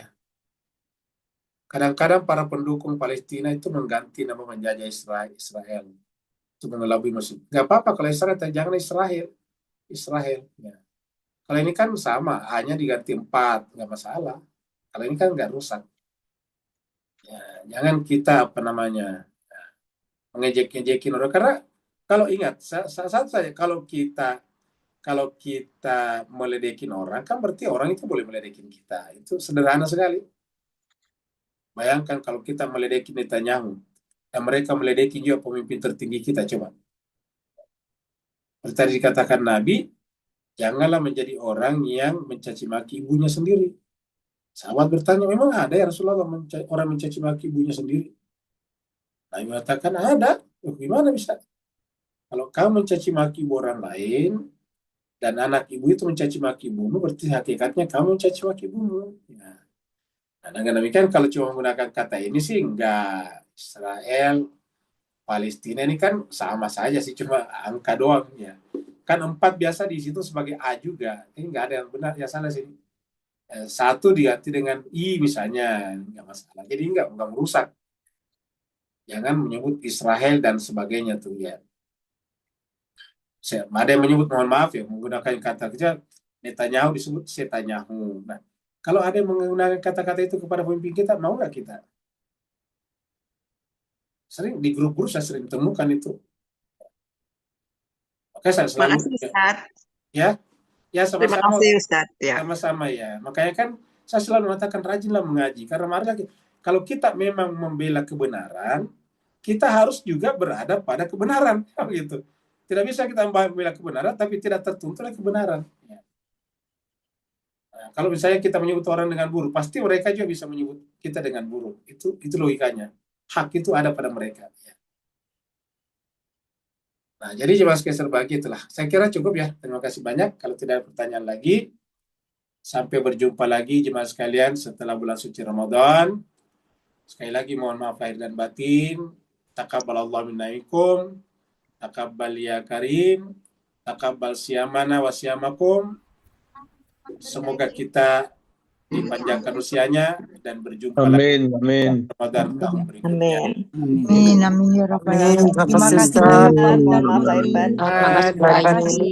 Kadang-kadang para pendukung Palestina itu mengganti nama menjajah Israel. Itu mengelabui masjid. Gak apa-apa kalau Israel, jangan Israel. Ya. Kalau ini kan sama, hanya diganti 4, nggak masalah. Kalau ini kan nggak rusak. Ya, jangan kita mengejek-ejekin orang. Karena kalau ingat, satu saja kalau kita meledekin orang, kan berarti orang itu boleh meledekin kita. Itu sederhana sekali. Bayangkan kalau kita meledekin Netanyahu, dan mereka meledekin juga pemimpin tertinggi kita, coba. Seperti tadi dikatakan Nabi, janganlah menjadi orang yang mencaci maki ibunya sendiri. Sahabat bertanya, memang ada ya Rasulullah orang mencaci maki ibunya sendiri? Nabi mengatakan, ada. Gimana bisa? Kalau kamu mencaci maki ibu orang lain, dan anak ibu itu mencaci maki ibumu, berarti hakikatnya kamu mencaci maki ibumu. Ya. Nah, dengan demikian kalau cuma menggunakan kata ini sih enggak. Israel, Palestina ini kan sama saja sih, cuma angka doang ya. Kan 4 biasa di situ sebagai A juga. Ini enggak ada yang benar, ya salah sih. 1 diganti dengan I misalnya, enggak masalah. Jadi enggak merusak. Jangan menyebut Israel dan sebagainya tuh ya. Ada yang menyebut, mohon maaf ya, menggunakan kata kerja Netanyahu disebut Setanyahu. Nah, kalau ada yang menggunakan kata-kata itu kepada pemimpin kita, mau nggak kita? Sering di grup-grup saya sering temukan itu. Oke, saya selalu. Makasih, Ustaz. Ya, sama-sama. Terima kasih, Ustaz. Ya. Sama-sama ya. Makanya kan saya selalu mengatakan rajinlah mengaji. Karena kalau kita memang membela kebenaran, kita harus juga berada pada kebenaran. Gitu. Tidak bisa kita membela kebenaran, tapi tidak tertuntut oleh kebenaran. Ya. Nah, kalau misalnya kita menyebut orang dengan buruk, pasti mereka juga bisa menyebut kita dengan buruk. Itu logikanya. Hak itu ada pada mereka. Ya. Nah, jadi jemaah sekalian berbagi itulah. Saya kira cukup ya. Terima kasih banyak. Kalau tidak ada pertanyaan lagi, sampai berjumpa lagi jemaah sekalian setelah bulan suci Ramadan. Sekali lagi mohon maaf lahir dan batin. Taqabbalallahu minna minkum. Taqabbal ya karim. Taqabbal siyamana wa siyamakum. Semoga kita dipanjangkan usianya dan berjumpa lagi Amin. Ramadan tahun berikutnya. Amin. Amin ya rabbal alamin. Terima Terima kasih, kasih Ustaz. Ustaz. Mohon maaf lahir batin.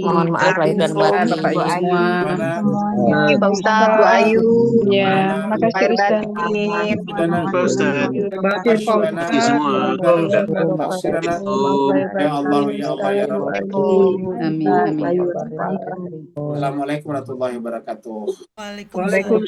Mohon maaf lahir dan batin. Bapak Ibu semua. Gimana? Semuanya. Pak Ustaz, Bu Ayu. Ya, Gimana? makasih Ustaz. Gimana? Pak Ustaz. Asyuana. Makasih semua. Asyuana. Ya Allah, ya Allah, ya Rabbi. Amin, amin. Assalamualaikum warahmatullahi wabarakatuh. Waalaikumsalam.